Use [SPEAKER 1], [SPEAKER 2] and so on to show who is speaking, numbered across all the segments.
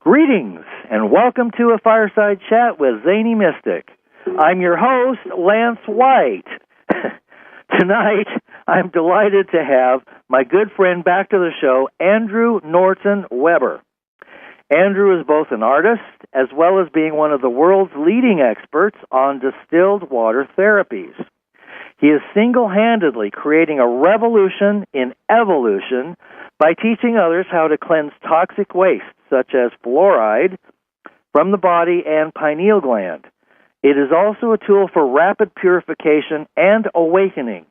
[SPEAKER 1] Greetings, and welcome to a Fireside Chat with Zany Mystic. I'm your host, Lance White. Tonight, I'm delighted to have my good friend back to the show, Andrew Norton Webber. Andrew is both an artist as well as being one of the world's leading experts on distilled water therapies. He is single-handedly creating a revolution in evolution by teaching others how to cleanse toxic waste, such as fluoride, from the body and pineal gland. It is also a tool for rapid purification and awakening.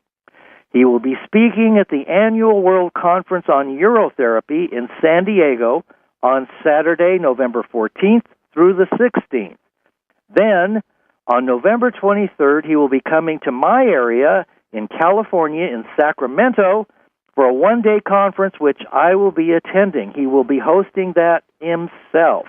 [SPEAKER 1] He will be speaking at the annual World Conference on Urotherapy in San Diego on Saturday, November 14th through the 16th. Then, on November 23rd, he will be coming to my area in California, in Sacramento, for a one-day conference which I will be attending. He will be hosting that himself.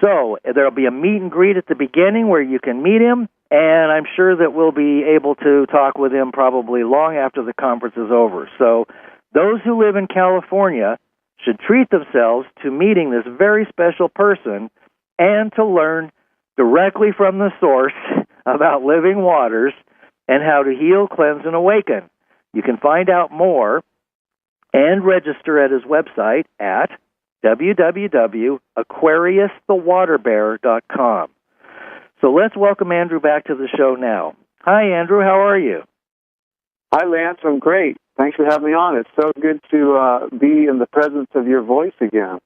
[SPEAKER 1] So there'll be a meet and greet at the beginning where you can meet him, and I'm sure that we'll be able to talk with him probably long after the conference is over. So those who live in California should treat themselves to meeting this very special person and to learn directly from the source about living waters and how to heal, cleanse, and awaken. You can find out more and register at his website at www.aquariusthewaterbearer.com. So let's welcome Andrew back to the show now. Hi, Andrew. How are you?
[SPEAKER 2] Hi, Lance. I'm great. Thanks for having me on. It's so good to be in the presence of your voice again.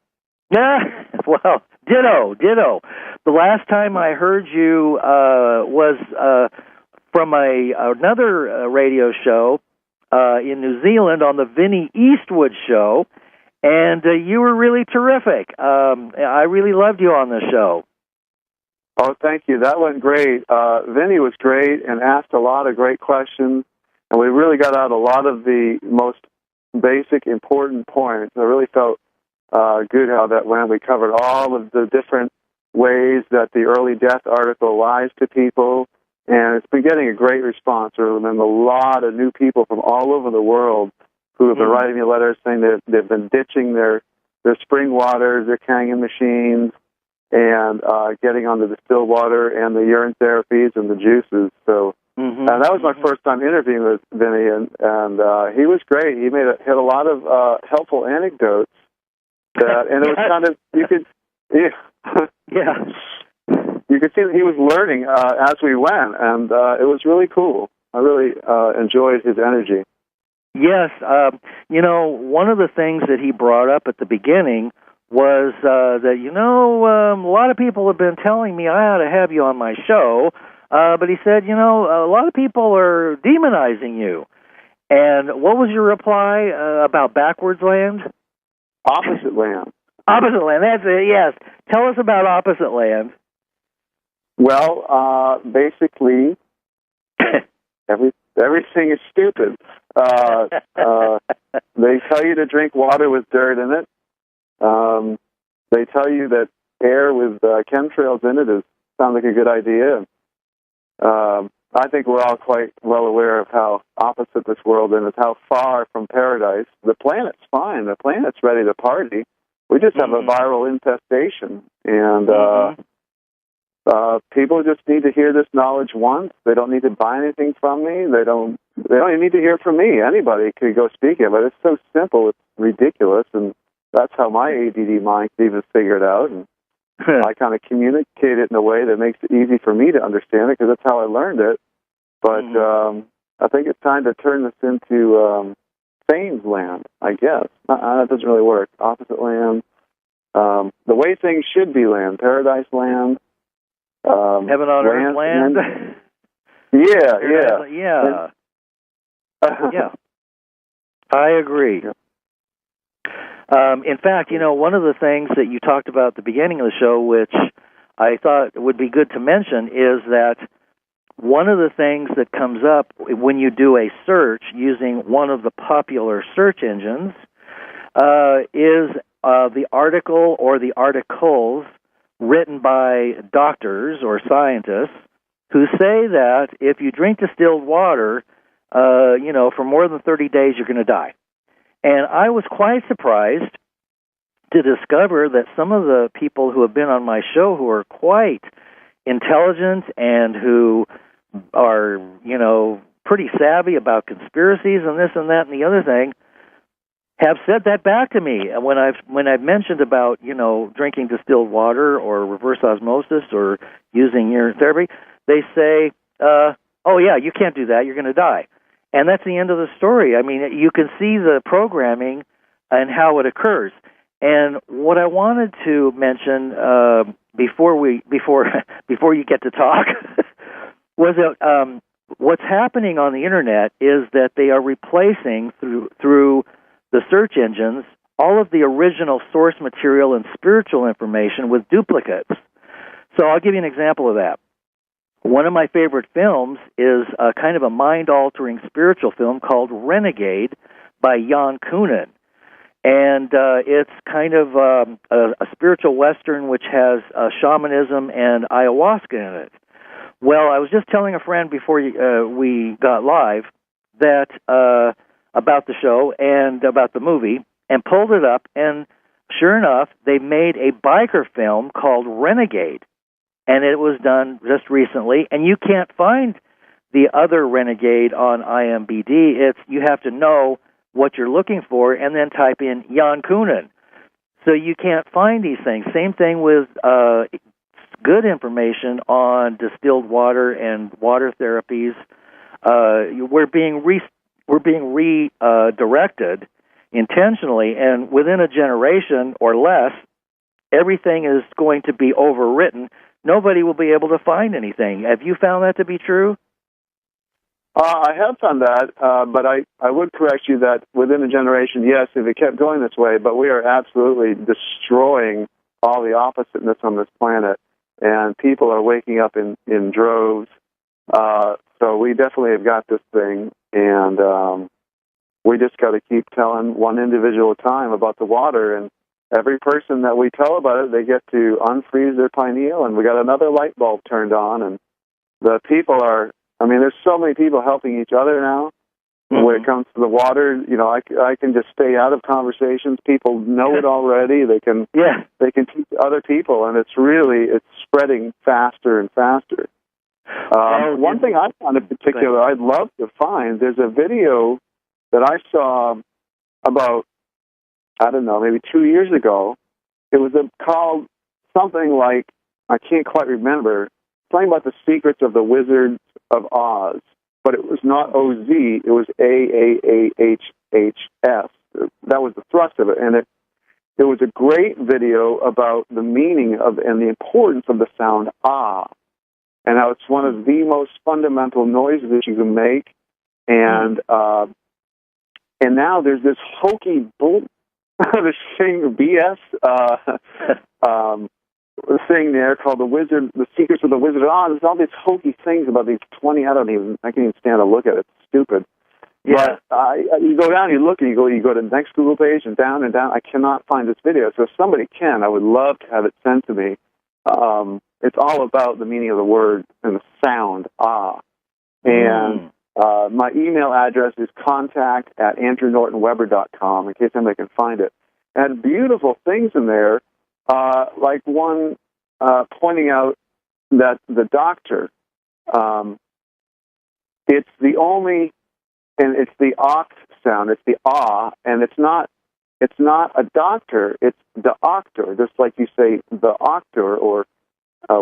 [SPEAKER 1] Well, ditto. The last time I heard you was from another radio show in New Zealand on the Vinnie Eastwood show, and you were really terrific. I really loved you on the show.
[SPEAKER 2] Oh, thank you. That went great. Vinnie was great and asked a lot of great questions, and we really got out a lot of the most basic, important points. I really felt good how that went. We covered all of the different ways that the early death article lies to people, and it's been getting a great response. There have been a lot of new people from all over the world who have been writing me letters saying that they've been ditching their spring waters, their Kangen machines, and getting on the distilled water and the urine therapies and the juices. So that was my first time interviewing with Vinny, and he was great. He had a lot of helpful anecdotes. And it was kind of, you could see that he was learning as we went, and it was really cool. I really enjoyed his energy.
[SPEAKER 1] Yes, one of the things that he brought up at the beginning was that, a lot of people have been telling me I ought to have you on my show, but he said, a lot of people are demonizing you. And what was your reply about backwards land?
[SPEAKER 2] Opposite land.
[SPEAKER 1] Opposite land, that's it, yes. Tell us about opposite land.
[SPEAKER 2] Well, basically, everything is stupid. They tell you to drink water with dirt in it. They tell you that air with chemtrails in it sounds like a good idea. I think we're all quite well aware of how opposite this world is, how far from paradise. The planet's fine. The planet's ready to party. We just have a viral infestation, and people just need to hear this knowledge once. They don't need to buy anything from me. They don't even need to hear it from me. Anybody could go speak it, but it's so simple, it's ridiculous, and that's how my ADD mind can even figure it out. And I kind of communicate it in a way that makes it easy for me to understand it, because that's how I learned it. But I think it's time to turn this into Sane's land, I guess. That doesn't really work. Opposite land. The way things should be land. Paradise land.
[SPEAKER 1] Heaven on earth land.
[SPEAKER 2] Yeah.
[SPEAKER 1] Yeah. I agree. In fact, one of the things that you talked about at the beginning of the show, which I thought would be good to mention, is that one of the things that comes up when you do a search using one of the popular search engines is the article or the articles written by doctors or scientists who say that if you drink distilled water, for more than 30 days, you're going to die. And I was quite surprised to discover that some of the people who have been on my show who are quite intelligent and who are, pretty savvy about conspiracies and this and that and the other thing have said that back to me. When I've mentioned about, drinking distilled water or reverse osmosis or using urine therapy, they say, oh, yeah, you can't do that. You're going to die. And that's the end of the story. I mean, you can see the programming and how it occurs. And what I wanted to mention before you get to talk was that what's happening on the Internet is that they are replacing through the search engines all of the original source material and spiritual information with duplicates. So I'll give you an example of that. One of my favorite films is a kind of a mind-altering spiritual film called Renegade by Jan Kunin. And it's kind of a spiritual Western which has shamanism and ayahuasca in it. Well, I was just telling a friend before we got live that about the show and about the movie, and pulled it up, and sure enough, they made a biker film called Renegade, and it was done just recently, and you can't find the other Renegade on IMDb. You have to know what you're looking for, and then type in Jan Kunin. So you can't find these things. Same thing with good information on distilled water and water therapies. We're being redirected intentionally, and within a generation or less, everything is going to be overwritten. Nobody will be able to find anything. Have you found that to be true?
[SPEAKER 2] I have found that, but I would correct you that within a generation, yes, if it kept going this way, but we are absolutely destroying all the oppositeness on this planet, and people are waking up in droves. So we definitely have got this thing, and we just got to keep telling one individual at a time about the water, and every person that we tell about it, they get to unfreeze their pineal, and we got another light bulb turned on, and the people are, there's so many people helping each other now. Mm-hmm. When it comes to the water, I can just stay out of conversations. People know it already. They can teach other people, and it's spreading faster and faster. One thing I found in particular I'd love to find, there's a video that I saw about, maybe 2 years ago. It was called something like, I can't quite remember, something about the secrets of the Wizards of Oz, but it was not OZ, it was AAAHHS. That was the thrust of it, and it was a great video about the meaning of and the importance of the sound ah, and how it's one of the most fundamental noises that you can make, and now there's this hokey this thing BS thing there called the Secrets of the Wizard of Oz. There's all these hokey things about these 20. I can't even stand to look at it. It's stupid. Yeah. But you go down, you look, and you go to the next Google page, and down and down. I cannot find this video. So if somebody can, I would love to have it sent to me. It's all about the meaning of the word and the sound ah. And my email address is contact@ANDREWNORTONWEBBER.com in case anybody can find it. And beautiful things in there, like one pointing out that the doctor, it's the only, and it's the oct sound, it's the ah, and it's not a doctor, it's the octor, just like you say the octor, or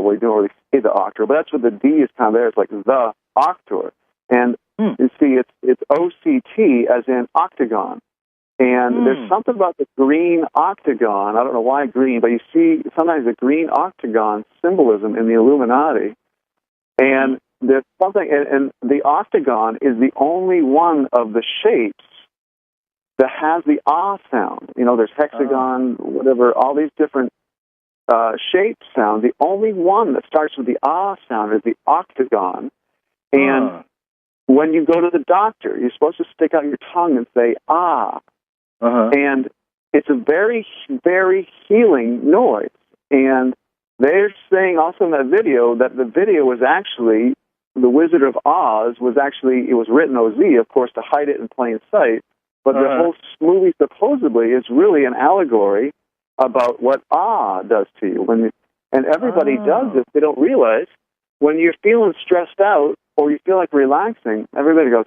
[SPEAKER 2] we don't really say the octor, but that's what the D is kind of there. It's like the octor. And you see, it's OCT as in octagon. And there's something about the green octagon. I don't know why green, but you see sometimes the green octagon symbolism in the Illuminati. And there's something, and the octagon is the only one of the shapes that has the ah sound. There's hexagon, whatever, all these different shape sound. The only one that starts with the ah sound is the octagon. And when you go to the doctor, you're supposed to stick out your tongue and say ah. And it's a very, very healing noise. And they're saying also in that video that the video was actually, The Wizard of Oz it was written OZ, of course, to hide it in plain sight. But the whole movie supposedly is really an allegory about what does to you. And everybody does this. They don't realize when you're feeling stressed out or you feel like relaxing, everybody goes,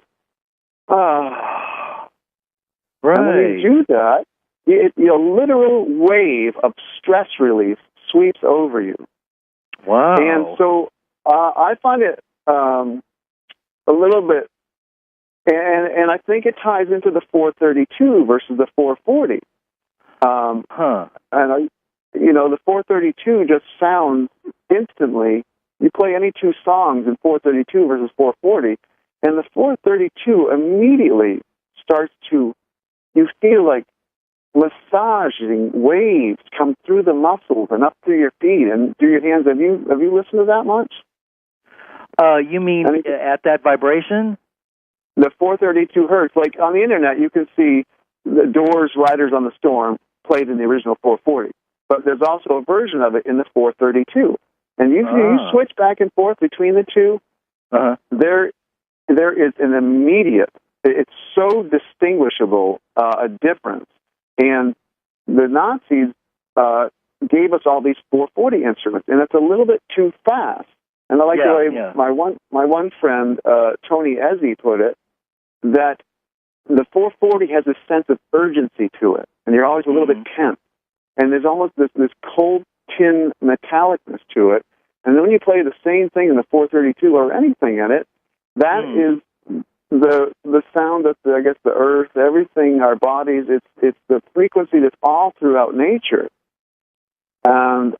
[SPEAKER 2] ah.
[SPEAKER 1] Right.
[SPEAKER 2] And when you do that, a literal wave of stress release sweeps over you.
[SPEAKER 1] Wow.
[SPEAKER 2] And so I find it a little bit, and I think it ties into the 432 versus the 440. And the 432 just sounds instantly. You play any two songs in 432 versus 440, and the 432 immediately starts to, you feel like massaging waves come through the muscles and up through your feet and through your hands. Have you listened to that much?
[SPEAKER 1] You mean at that vibration?
[SPEAKER 2] The 432 hertz. Like on the internet, you can see the Doors' Riders on the Storm played in the original 440. But there's also a version of it in the 432. And you switch back and forth between the two, there is an immediate, it's so distinguishable a difference. And the Nazis gave us all these 440 instruments, and it's a little bit too fast. And I like the way my one friend, Tony Ezzi, put it, that the 440 has a sense of urgency to it, and you're always a little bit tense. And there's almost this cold tin metallicness to it. And then when you play the same thing in the 432 or anything in it, that is the sound of the earth, everything, our bodies. It's the frequency that's all throughout nature. And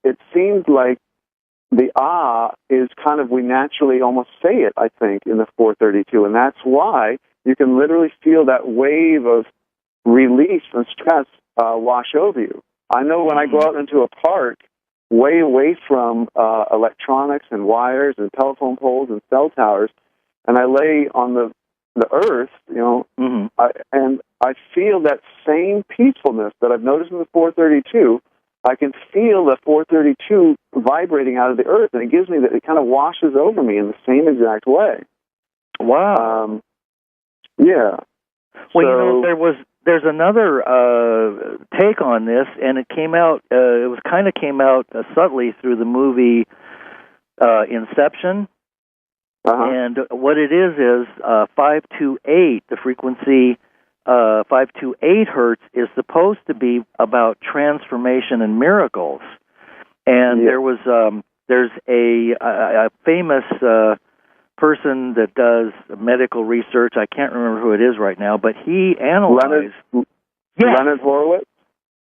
[SPEAKER 2] it seems like the is kind of, we naturally almost say it, I think, in the 432. And that's why you can literally feel that wave of release and stress wash over you. I know when I go out into a park, way away from electronics and wires and telephone poles and cell towers, and I lay on the earth, and I feel that same peacefulness that I've noticed in the 432. I can feel the 432 vibrating out of the earth, and it gives me that, it kind of washes over me in the same exact way.
[SPEAKER 1] Wow.
[SPEAKER 2] Yeah.
[SPEAKER 1] Well, so, there's another take on this, and it came out. Came out subtly through the movie Inception. And what it is 528. The frequency 528 hertz is supposed to be about transformation and miracles. And there's a famous person that does medical research. I can't remember who it is right now, but he analyzed
[SPEAKER 2] Leonard Horowitz.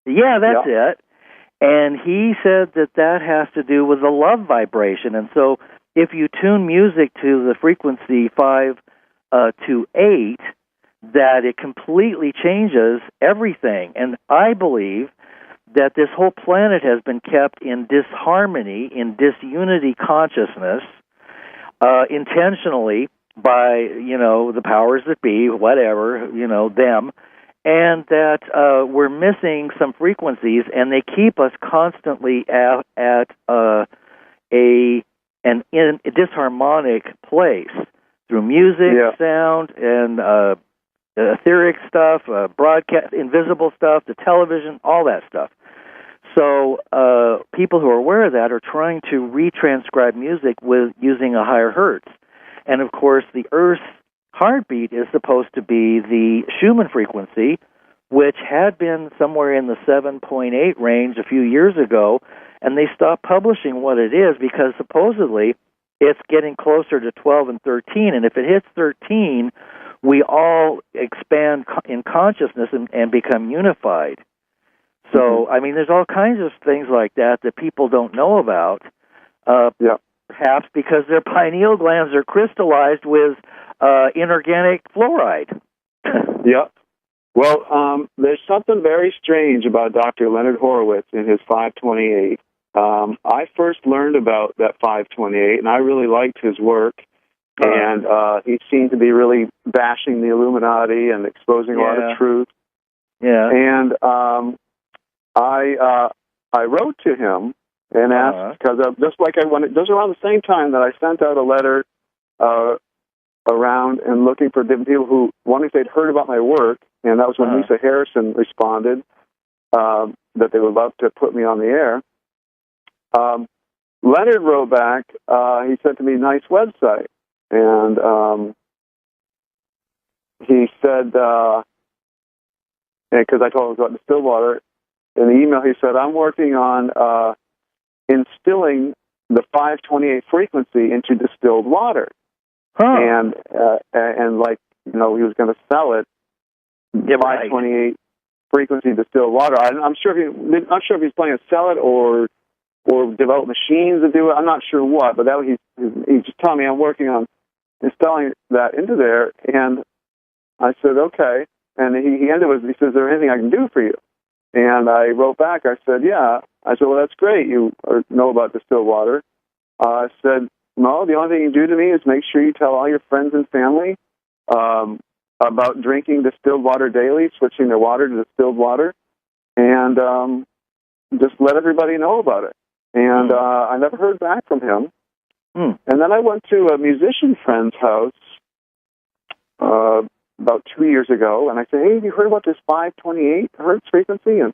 [SPEAKER 1] Yeah, that's it. And he said that has to do with the love vibration. And so if you tune music to the frequency 528, that it completely changes everything. And I believe that this whole planet has been kept in disharmony, in disunity consciousness, intentionally by, the powers that be, whatever, them, and that we're missing some frequencies, and they keep us constantly at a disharmonic place through music, sound, and etheric stuff, broadcast, invisible stuff, the television, all that stuff. So people who are aware of that are trying to retranscribe music with using a higher hertz. And, of course, the Earth's heartbeat is supposed to be the Schumann frequency, which had been somewhere in the 7.8 range a few years ago, and they stopped publishing what it is because supposedly it's getting closer to 12 and 13, and if it hits 13, we all expand in consciousness and become unified. So, I mean, there's all kinds of things like that people don't know about, perhaps because their pineal glands are crystallized with inorganic fluoride.
[SPEAKER 2] Yep. Well, there's something very strange about Dr. Leonard Horowitz and his 528. I first learned about that 528, and I really liked his work. And he seemed to be really bashing the Illuminati and exposing a lot of truth. Yeah. And I wrote to him and asked, because just around the same time that I sent out a letter around and looking for different people who, one, if they'd heard about my work, and that was when Lisa Harrison responded. that they would love to put me on the air. Leonard wrote back. He said to me, "Nice website," and he said, because I told him about distilled water, in the email he said, "I'm working on instilling the 528 frequency into distilled water," and like, you know, he was going to sell it. 528 frequency distilled water. I'm not sure if he's planning to sell it or develop machines to do it. I'm not sure what, but he's just telling me I'm working on installing that into there. And I said, okay. And he ended with, he says, "Is there anything I can do for you?" And I wrote back. I said, "Yeah." I said, "Well, that's great. You know about distilled water." I said, "No, the only thing you can do to me is make sure you tell all your friends and family about drinking distilled water daily, switching their water to distilled water, and just let everybody know about it." And I never heard back from him. And then I went to a musician friend's house about 2 years ago, and I said, "Hey, have you heard about this 528 hertz frequency?" And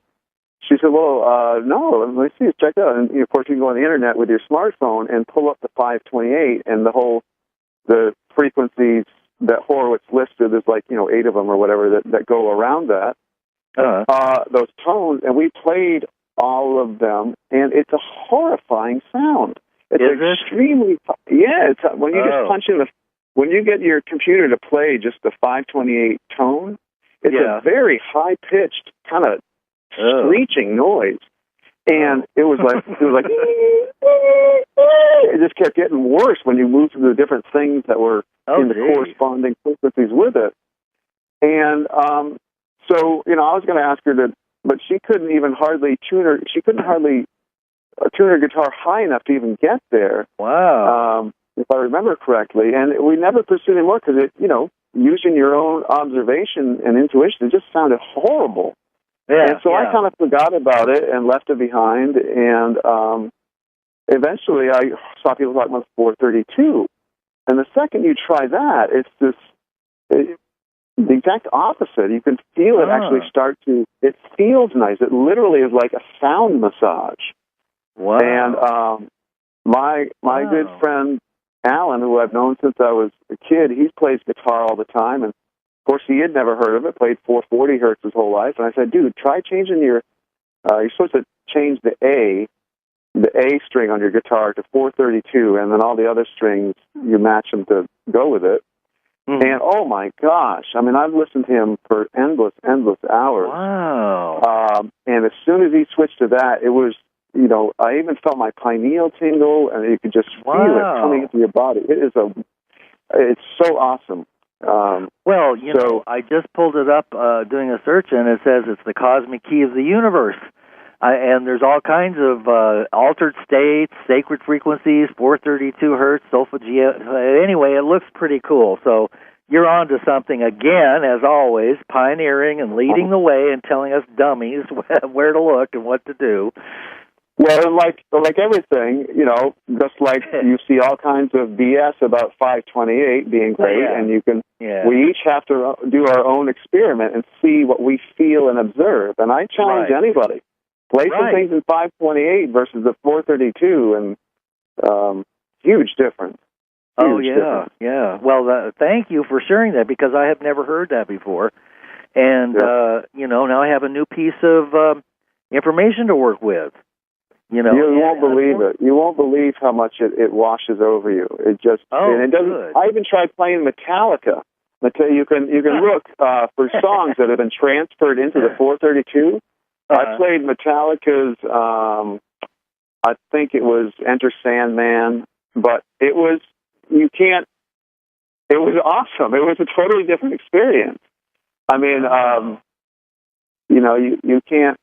[SPEAKER 2] she said, "Well, no, let me see, check it out." And of course, you can go on the internet with your smartphone and pull up the 528 and the frequencies that Horowitz listed. There's like, 8 of them or whatever that go around that. Those tones, and we played all of them, and it's a horrifying sound. It's extremely, yeah. It's when you just punch in when you get your computer to play just the 528 tone, it's a very high pitched kind of screeching noise, and it was like it just kept getting worse when you moved through the different things that were in the corresponding frequencies with it. And so I was going to ask her to, but she couldn't even hardly tune her. She couldn't hardly tune her guitar high enough to even get there.
[SPEAKER 1] Wow.
[SPEAKER 2] If I remember correctly, and we never pursued it more because using your own observation and intuition, it just sounded horrible. Yeah, and so I kind of forgot about it and left it behind. And eventually, I saw people talking about 432. And the second you try that, it's the exact opposite. You can feel it actually start to. It feels nice. It literally is like a sound massage.
[SPEAKER 1] Wow.
[SPEAKER 2] And my good friend Alan, who I've known since I was a kid, he plays guitar all the time, and of course he had never heard of it. Played 440 hertz his whole life, and I said, "Dude, try changing your. You're supposed to change the A string on your guitar to 432, and then all the other strings you match them to go with it." And oh my gosh, I mean, I've listened to him for endless hours.
[SPEAKER 1] Wow.
[SPEAKER 2] And as soon as he switched to that, it was. I even felt my pineal tingle, and you could just feel it coming into your body. It's so awesome.
[SPEAKER 1] Well, I just pulled it up doing a search, and it says it's the cosmic key of the universe. And there's all kinds of altered states, sacred frequencies, 432 hertz, solfeggio. Anyway, it looks pretty cool. So you're on to something again, as always, pioneering and leading the way and telling us dummies where to look and what to do.
[SPEAKER 2] Well, like everything, just like you see all kinds of BS about 528 being great, and we each have to do our own experiment and see what we feel and observe. And I challenge anybody, play some things in 528 versus the 432, and huge difference. Huge difference.
[SPEAKER 1] Yeah. Well, thank you for sharing that, because I have never heard that before. And, now I have a new piece of information to work with. You
[SPEAKER 2] won't believe it. You won't believe how much it washes over you. It just and it doesn't. Good. I even tried playing Metallica. You can look for songs that have been transferred into the 432. I played Metallica's. I think it was Enter Sandman, but it was It was awesome. It was a totally different experience. I mean, you can't.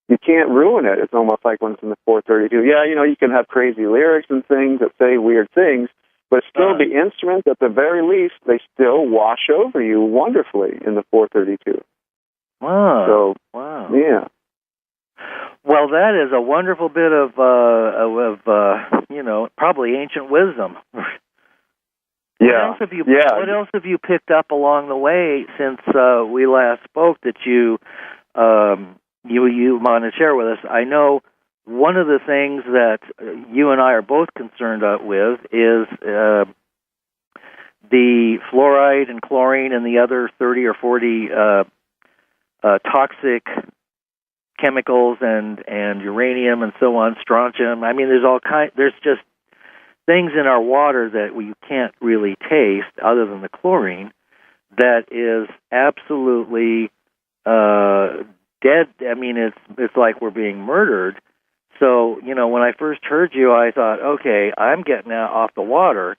[SPEAKER 2] You can't ruin it. It's almost like when it's in the 432. Yeah, you can have crazy lyrics and things that say weird things, but still the instruments, at the very least, they still wash over you wonderfully in the 432.
[SPEAKER 1] Wow.
[SPEAKER 2] Yeah.
[SPEAKER 1] Well, that is a wonderful bit of probably ancient wisdom.
[SPEAKER 2] Yeah.
[SPEAKER 1] What else have you picked up along the way since we last spoke that you you want to share with us. I know one of the things that you and I are both concerned with is the fluoride and chlorine and the other 30 or 40 toxic chemicals and uranium and so on, strontium. I mean, there's just things in our water that you can't really taste other than the chlorine that is absolutely dead. I mean, it's like we're being murdered. So, when I first heard you, I thought, okay, I'm getting off the water,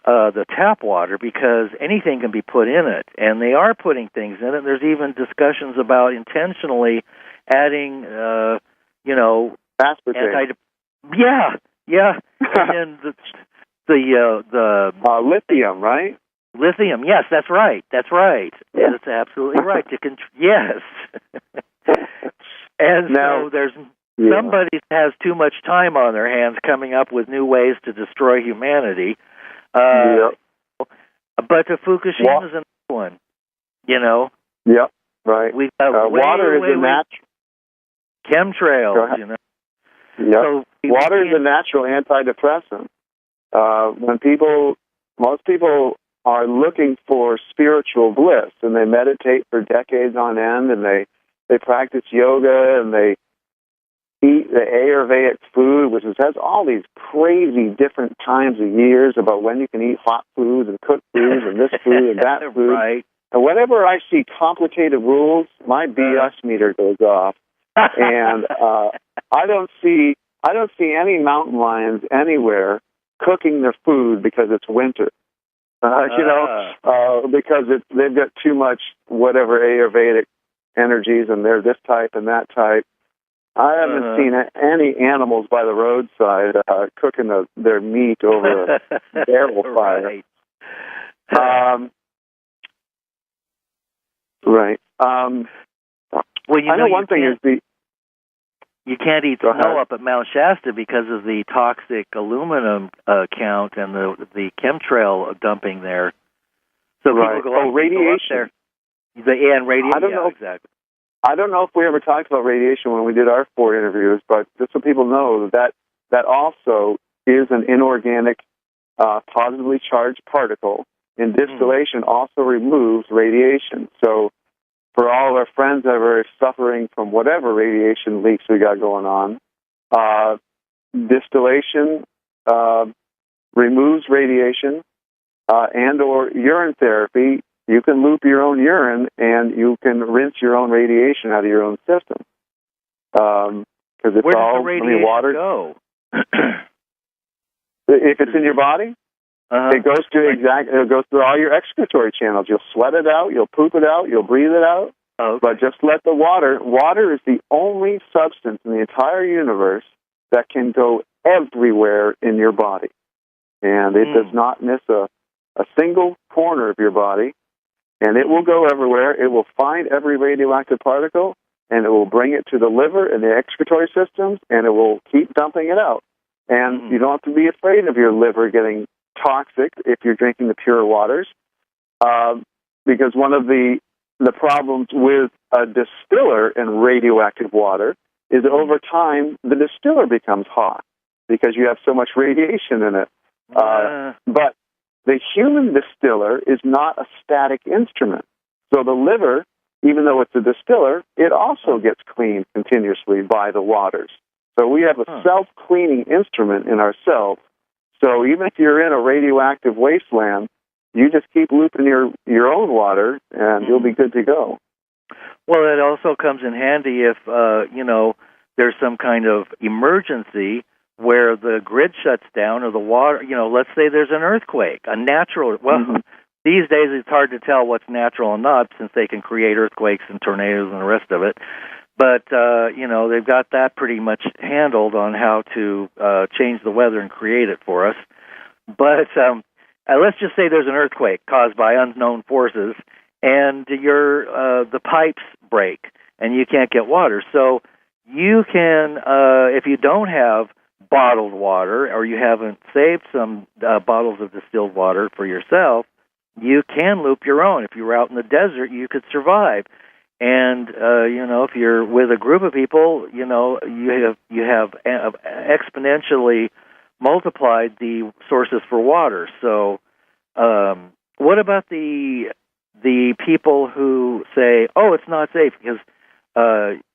[SPEAKER 1] the tap water, because anything can be put in it, and they are putting things in it. There's even discussions about intentionally adding,
[SPEAKER 2] aspartame.
[SPEAKER 1] Yeah, and then the
[SPEAKER 2] lithium, right?
[SPEAKER 1] Lithium, yes, that's right.
[SPEAKER 2] Yeah.
[SPEAKER 1] That's absolutely right. Yes. And
[SPEAKER 2] now,
[SPEAKER 1] so there's somebody has too much time on their hands coming up with new ways to destroy humanity. But the Fukushima is another one.
[SPEAKER 2] Yep. Right.
[SPEAKER 1] We've got
[SPEAKER 2] water is a natural
[SPEAKER 1] chemtrails.
[SPEAKER 2] Yep.
[SPEAKER 1] So
[SPEAKER 2] water is a natural antidepressant. Most people are looking for spiritual bliss, and they meditate for decades on end, and they practice yoga, and they eat the Ayurvedic food, which has all these crazy different times of years about when you can eat hot foods and cooked foods and this food and that food.
[SPEAKER 1] Right.
[SPEAKER 2] And whenever I see complicated rules, my BS meter goes off, and I don't see any mountain lions anywhere cooking their food because it's winter. Because they've got too much whatever Ayurvedic energies, and they're this type and that type. I haven't seen any animals by the roadside cooking their meat over a barrel fire.
[SPEAKER 1] Right. Well,
[SPEAKER 2] I know one thing is
[SPEAKER 1] you can't eat snow up at Mount Shasta because of the toxic aluminum count and the chemtrail dumping there. So people go
[SPEAKER 2] radiation.
[SPEAKER 1] Go up there. And radiation.
[SPEAKER 2] I don't know.
[SPEAKER 1] Exactly.
[SPEAKER 2] I don't know if we ever talked about radiation when we did our 4 interviews, but just so people know that also is an inorganic, positively charged particle, and distillation also removes radiation. So for all of our friends that are suffering from whatever radiation leaks we got going on, distillation removes radiation, and or urine therapy. You can loop your own urine, and you can rinse your own radiation out of your own system. Because it's
[SPEAKER 1] where
[SPEAKER 2] all,
[SPEAKER 1] does the radiation
[SPEAKER 2] water.
[SPEAKER 1] Go?
[SPEAKER 2] If it's in your body, it goes through all your excretory channels. You'll sweat it out, you'll poop it out, you'll breathe it out.
[SPEAKER 1] Okay.
[SPEAKER 2] But just let the water is the only substance in the entire universe that can go everywhere in your body. And it does not miss a single corner of your body. And it will go everywhere. It will find every radioactive particle, and it will bring it to the liver and the excretory systems, and it will keep dumping it out. And you don't have to be afraid of your liver getting toxic if you're drinking the pure waters, because one of the problems with a distiller and radioactive water is that over time the distiller becomes hot because you have so much radiation in it. But the human distiller is not a static instrument. So the liver, even though it's a distiller, it also gets cleaned continuously by the waters. So we have a self-cleaning instrument in ourselves. So even if you're in a radioactive wasteland, you just keep looping your own water, and you'll be good to go.
[SPEAKER 1] Well, it also comes in handy if, there's some kind of emergency where the grid shuts down or the water, let's say there's an earthquake, a natural, these days it's hard to tell what's natural and not since they can create earthquakes and tornadoes and the rest of it. But, they've got that pretty much handled on how to change the weather and create it for us. But let's just say there's an earthquake caused by unknown forces, and the pipes break, and you can't get water. So you can, if you don't have bottled water, or you haven't saved some bottles of distilled water for yourself, you can loop your own. If you were out in the desert, you could survive. And if you're with a group of people, you have exponentially multiplied the sources for water. So, what about the people who say, "Oh, it's not safe because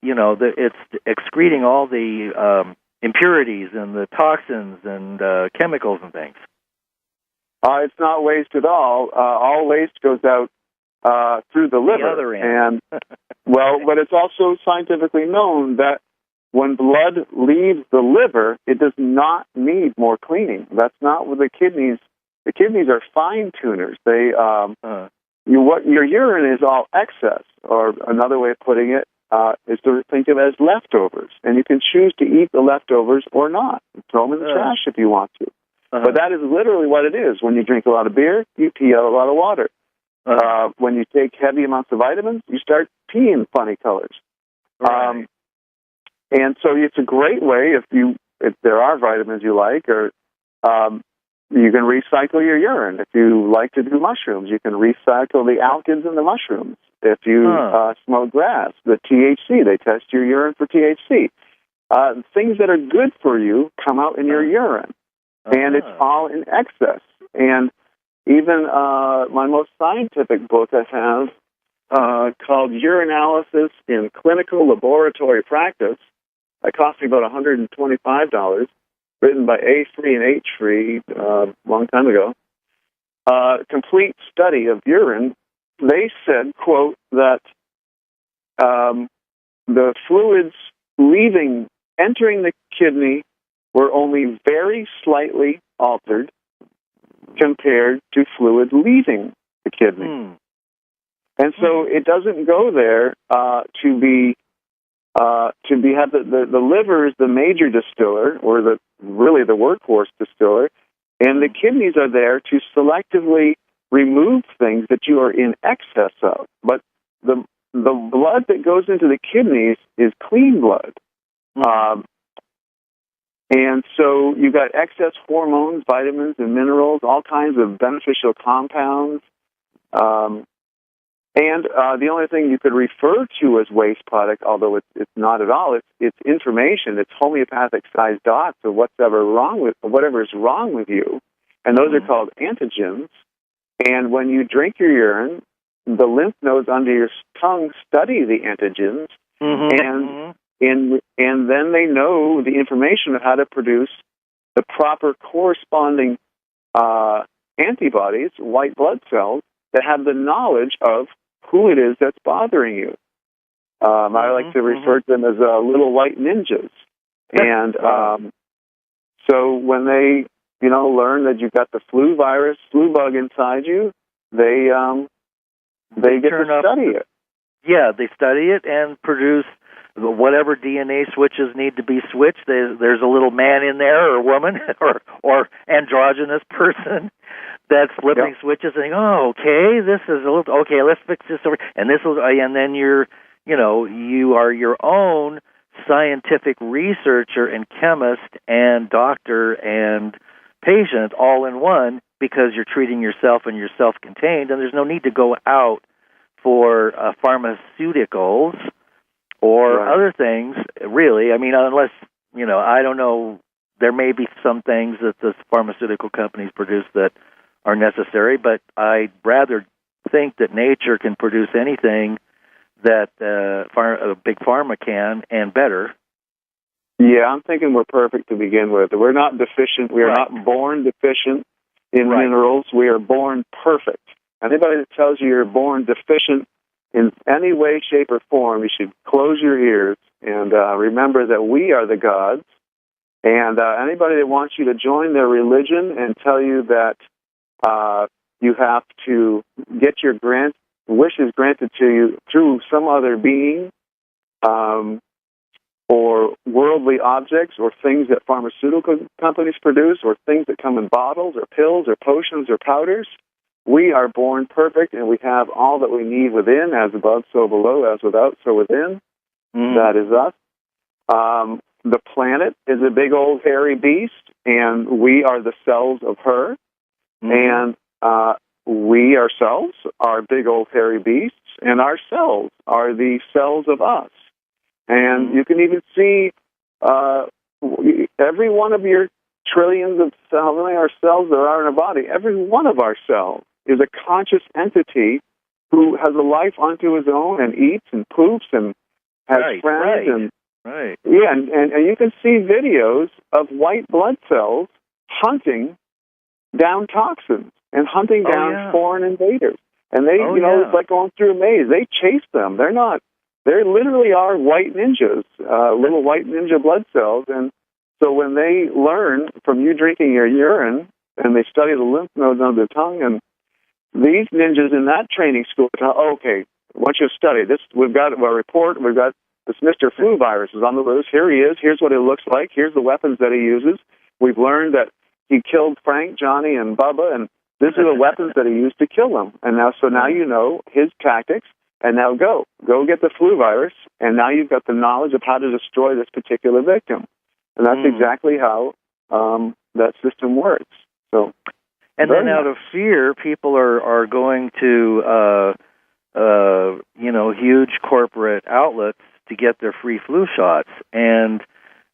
[SPEAKER 1] it's excreting all the impurities and the toxins and chemicals and things"?
[SPEAKER 2] It's not waste at all. All waste goes out through the liver.
[SPEAKER 1] The other end.
[SPEAKER 2] And but it's also scientifically known that when blood leaves the liver, it does not need more cleaning. That's not what the kidneys. The kidneys are fine tuners. They what your urine is all excess, or another way of putting it is to think of it as leftovers, and you can choose to eat the leftovers or not. Throw them in the trash if you want to. But that is literally what it is. When you drink a lot of beer, you pee out a lot of water. When you take heavy amounts of vitamins, you start peeing funny colors.
[SPEAKER 1] Right.
[SPEAKER 2] And so it's a great way if there are vitamins you like, or you can recycle your urine. If you like to do mushrooms, you can recycle the alkans in the mushrooms. If you smoke grass, the THC, they test your urine for THC. Things that are good for you come out in your urine, and it's all in excess. And even my most scientific book I have called Urinalysis in Clinical Laboratory Practice, that cost me about $125, written by A. Free and H. Free a long time ago. Complete study of urine. They said, quote, that the fluids entering the kidney were only very slightly altered compared to fluid leaving the kidney. And so it doesn't go there to have the liver is the major distiller, or really the workhorse distiller, and the kidneys are there to selectively remove things that you are in excess of. But the blood that goes into the kidneys is clean blood. And so you've got excess hormones, vitamins, and minerals, all kinds of beneficial compounds. And the only thing you could refer to as waste product, although it's not at all, it's information. It's homeopathic-sized dots of whatever is wrong with you, and those are called antigens. And when you drink your urine, the lymph nodes under your tongue study the antigens, and then they know the information of how to produce the proper corresponding antibodies, white blood cells, that have the knowledge of who it is that's bothering you. I like to refer to them as little white ninjas. And so when they, learn that you've got the flu bug inside you, they get to study it.
[SPEAKER 1] Yeah, they study it and produce whatever DNA switches need to be switched. There's a little man in there, or woman, or androgynous person that's flipping switches and saying, "Oh, okay, this is a little okay. Let's fix this over." And then you are your own scientific researcher and chemist and doctor and patient all in one, because you're treating yourself and you're self-contained, and there's no need to go out for pharmaceuticals or other things, really. I mean, unless, I don't know, there may be some things that the pharmaceutical companies produce that are necessary, but I'd rather think that nature can produce anything that big pharma can, and better.
[SPEAKER 2] Yeah, I'm thinking we're perfect to begin with. We're not deficient. We are not born deficient in minerals. We are born perfect. Anybody that tells you you're born deficient in any way, shape, or form, you should close your ears and remember that we are the gods. And anybody that wants you to join their religion and tell you that you have to get your wishes granted to you through some other being, or worldly objects, or things that pharmaceutical companies produce, or things that come in bottles or pills or potions or powders, we are born perfect, and we have all that we need within, as above, so below, as without, so within. That is us. The planet is a big old hairy beast, and we are the cells of her. And we ourselves are big old hairy beasts, and our cells are the cells of us. And you can even see every one of your trillions of cells, how many our cells there are in our body, every one of our cells is a conscious entity who has a life unto his own and eats and poops and has friends. And yeah, and you can see videos of white blood cells hunting down toxins and hunting down foreign invaders. And they, it's like going through a maze. They chase them. They literally are white ninjas, little white ninja blood cells. And so when they learn from you drinking your urine, and they study the lymph nodes under the tongue, and these ninjas in that training school, okay, once you've studied this, we've got a report, we've got this Mr. Flu virus is on the loose. Here he is. Here's what it looks like. Here's the weapons that he uses. We've learned that he killed Frank, Johnny, and Bubba, and these are the weapons that he used to kill them. And now you know his tactics, and now go get the flu virus, and now you've got the knowledge of how to destroy this particular victim. And that's exactly how that system works. So,
[SPEAKER 1] and then out of fear, people are going to huge corporate outlets to get their free flu shots. And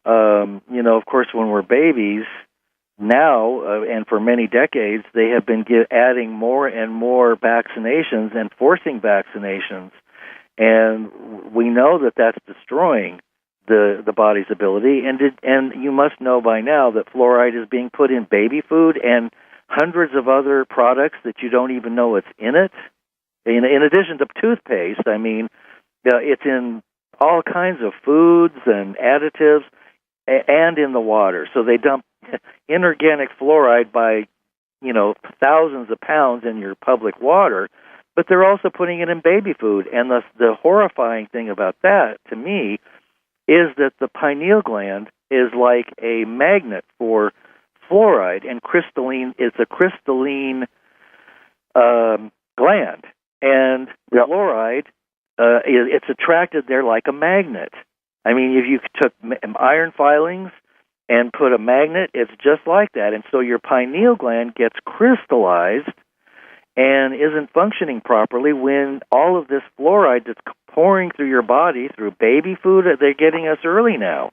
[SPEAKER 1] of course, when we're babies now, and for many decades, they have been adding more and more vaccinations and forcing vaccinations. And we know that that's destroying the body's ability. And you must know by now that fluoride is being put in baby food and hundreds of other products that you don't even know it's in it. In addition to toothpaste, I mean, it's in all kinds of foods and additives and in the water. So they dump inorganic fluoride by, thousands of pounds in your public water, but they're also putting it in baby food. And the horrifying thing about that, to me, is that the pineal gland is like a magnet for fluoride, and it's a crystalline gland. And fluoride, it's attracted there like a magnet. I mean, if you took iron filings and put a magnet, it's just like that. And so your pineal gland gets crystallized and isn't functioning properly when all of this fluoride that's pouring through your body through baby food, they're getting us early now.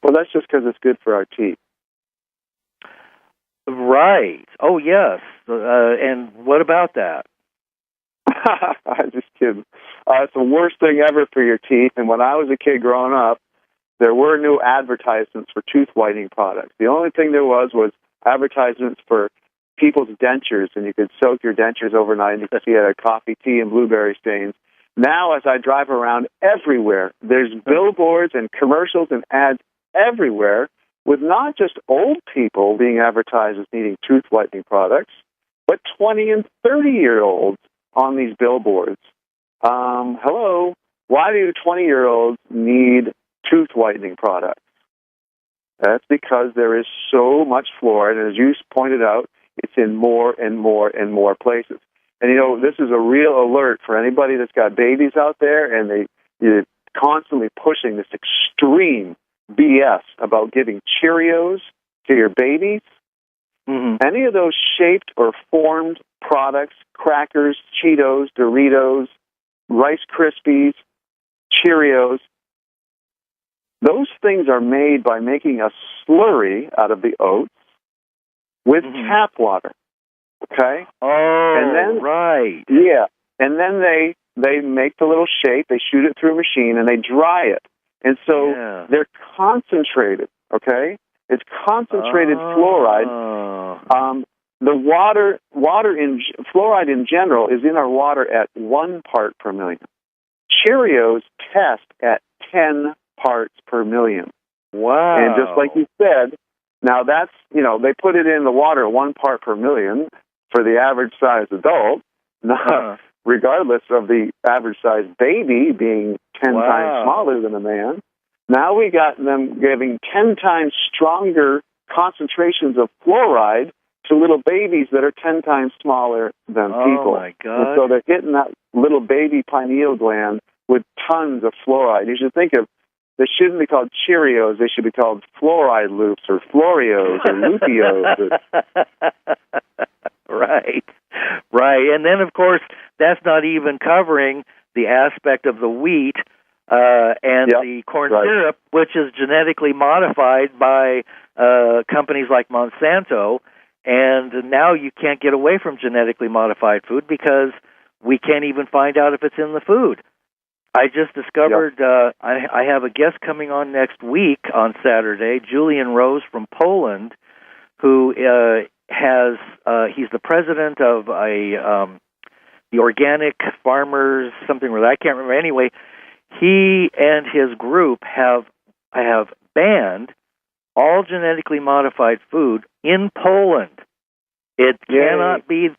[SPEAKER 2] Well, that's just because it's good for our teeth.
[SPEAKER 1] Right. Oh, yes. And what about that?
[SPEAKER 2] I'm just kidding. It's the worst thing ever for your teeth. And when I was a kid growing up, there were no advertisements for tooth whitening products. The only thing there was advertisements for people's dentures, and you could soak your dentures overnight, and you could see it had coffee, tea, and blueberry stains. Now, as I drive around everywhere, there's billboards and commercials and ads everywhere with not just old people being advertised as needing tooth whitening products, but 20 and 30-year-olds on these billboards. Hello, why do 20-year-olds need tooth whitening products? That's because there is so much fluoride, and as you pointed out, it's in more and more and more places. And, this is a real alert for anybody that's got babies out there, and you're constantly pushing this extreme BS about giving Cheerios to your babies. Any of those shaped or formed products, crackers, Cheetos, Doritos, Rice Krispies, Cheerios, those things are made by making a slurry out of the oats with tap water. Okay?
[SPEAKER 1] Oh,
[SPEAKER 2] and then,
[SPEAKER 1] right.
[SPEAKER 2] Yeah. And then they make the little shape, they shoot it through a machine, and they dry it. And so they're concentrated, okay? It's concentrated fluoride. The fluoride in general is in our water at 1 part per million. Cheerios test at 10 parts per million.
[SPEAKER 1] Wow.
[SPEAKER 2] And just like you said, now that's, they put it in the water at 1 part per million for the average sized adult, regardless of the average sized baby being 10 times smaller than a man. Now we got them giving 10 times stronger concentrations of fluoride to little babies that are 10 times smaller than people.
[SPEAKER 1] Oh, my God.
[SPEAKER 2] And so they're hitting that little baby pineal gland with tons of fluoride. You should think of, they shouldn't be called Cheerios. They should be called Fluoride Loops or Floreos or Luppios.
[SPEAKER 1] Right. Right. And then, of course, that's not even covering the aspect of the wheat and the corn syrup, which is genetically modified by companies like Monsanto. And now you can't get away from genetically modified food because we can't even find out if it's in the food. I just discovered I have a guest coming on next week on Saturday, Julian Rose from Poland, who he's the president of the Organic Farmers, something like that. I can't remember. Anyway, he and his group have banned all genetically modified food in Poland. It cannot be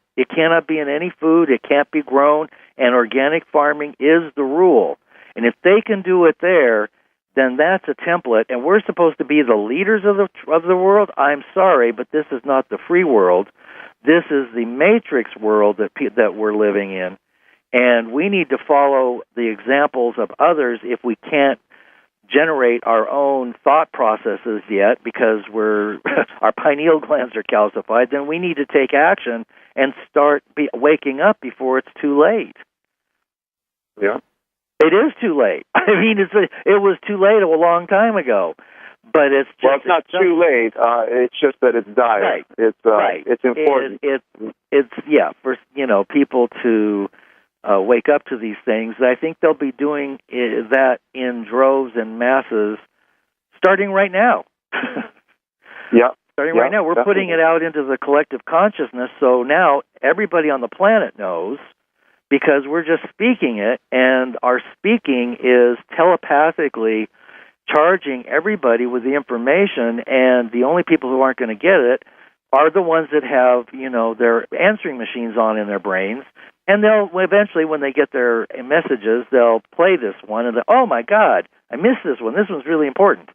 [SPEAKER 1] in any food. It can't be grown, and organic farming is the rule. And if they can do it there, then that's a template. And we're supposed to be the leaders of the world. I'm sorry, but this is not the free world. This is the matrix world that we're living in, and we need to follow the examples of others if we can't generate our own thought processes yet because our pineal glands are calcified. Then we need to take action and start waking up before it's too late.
[SPEAKER 2] Yeah,
[SPEAKER 1] it is too late. I mean, it was too late a long time ago. But it's just,
[SPEAKER 2] it's not too late. It's just that it's dire.
[SPEAKER 1] Right.
[SPEAKER 2] It's important.
[SPEAKER 1] It's for people to wake up to these things. I think they'll be doing that in droves and masses starting right now. Starting right now. We're putting it out into the collective consciousness, so now everybody on the planet knows because we're just speaking it, and our speaking is telepathically charging everybody with the information, and the only people who aren't going to get it are the ones that have, their answering machines on in their brains, and they'll eventually, when they get their messages, they'll play this one, and oh my God, I missed this one. This one's really important.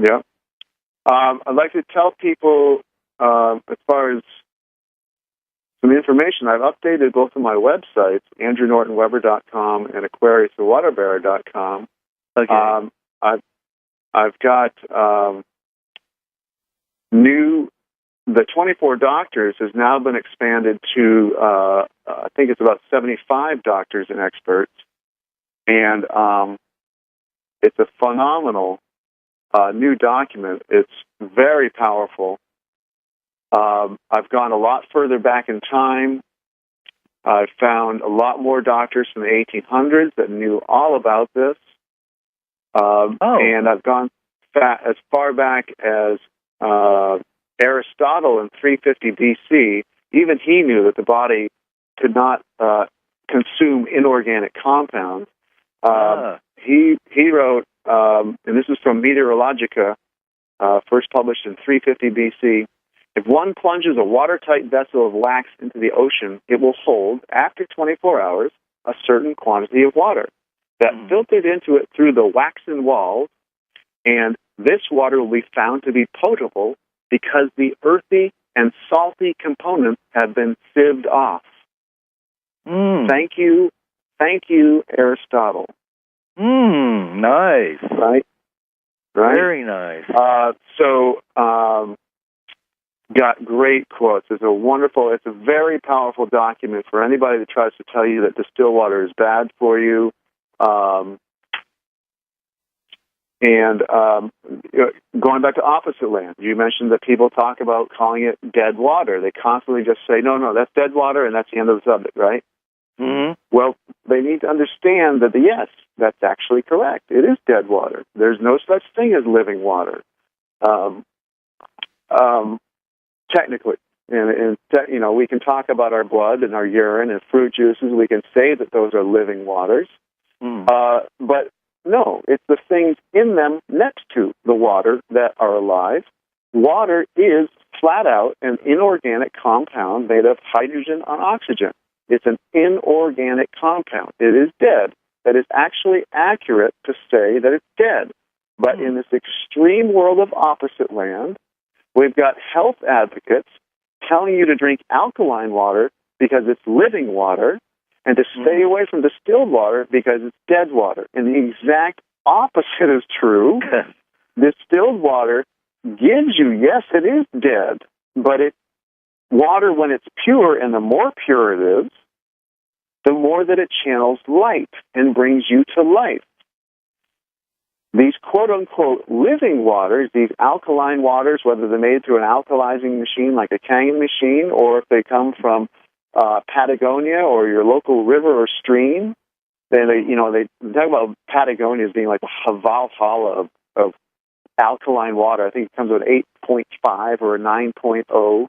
[SPEAKER 2] Yeah. I'd like to tell people, as far as some information, I've updated both of my websites, ANDREWNORTONWEBBER.com and AquariusTheWaterBearer.com.
[SPEAKER 1] Okay.
[SPEAKER 2] I've got the 24 doctors has now been expanded to, I think it's about 75 doctors and experts. And it's a phenomenal new document. It's very powerful. I've gone a lot further back in time. I've found a lot more doctors from the 1800s that knew all about this. And I've gone as far back as Aristotle in 350 BC. Even he knew that the body could not consume inorganic compounds. He wrote, and this is from Meteorologica, first published in 350 BC, if one plunges a watertight vessel of wax into the ocean, it will hold, after 24 hours, a certain quantity of water that filtered into it through the waxen walls, and this water will be found to be potable because the earthy and salty components have been sieved off. Thank you, Aristotle.
[SPEAKER 1] Nice.
[SPEAKER 2] Right?
[SPEAKER 1] Very nice.
[SPEAKER 2] Got great quotes. It's a very powerful document for anybody that tries to tell you that distilled water is bad for you. Going back to opposite land, you mentioned that people talk about calling it dead water. They constantly just say, no, that's dead water, and that's the end of the subject, right?
[SPEAKER 1] Mm-hmm.
[SPEAKER 2] Well, they need to understand that, yes, that's actually correct. It is dead water. There's no such thing as living water. Technically, and we can talk about our blood and our urine and fruit juices. We can say that those are living waters, but no, it's the things in them next to the water that are alive. Water is flat out an inorganic compound made of hydrogen and oxygen. It's an inorganic compound. It is dead. That is actually accurate to say that it's dead. But in this extreme world of opposite land, we've got health advocates telling you to drink alkaline water because it's living water and to stay away from distilled water because it's dead water. And the exact opposite is true. Distilled water gives you, yes, it is dead, but it water, when it's pure, and the more pure it is, the more that it channels light and brings you to life. These quote-unquote living waters, these alkaline waters, whether they're made through an alkalizing machine like a Kangen machine, or if they come from Patagonia or your local river or stream, they talk about Patagonia as being like a Valhalla of alkaline water. I think it comes with 8.5 or a 9.0.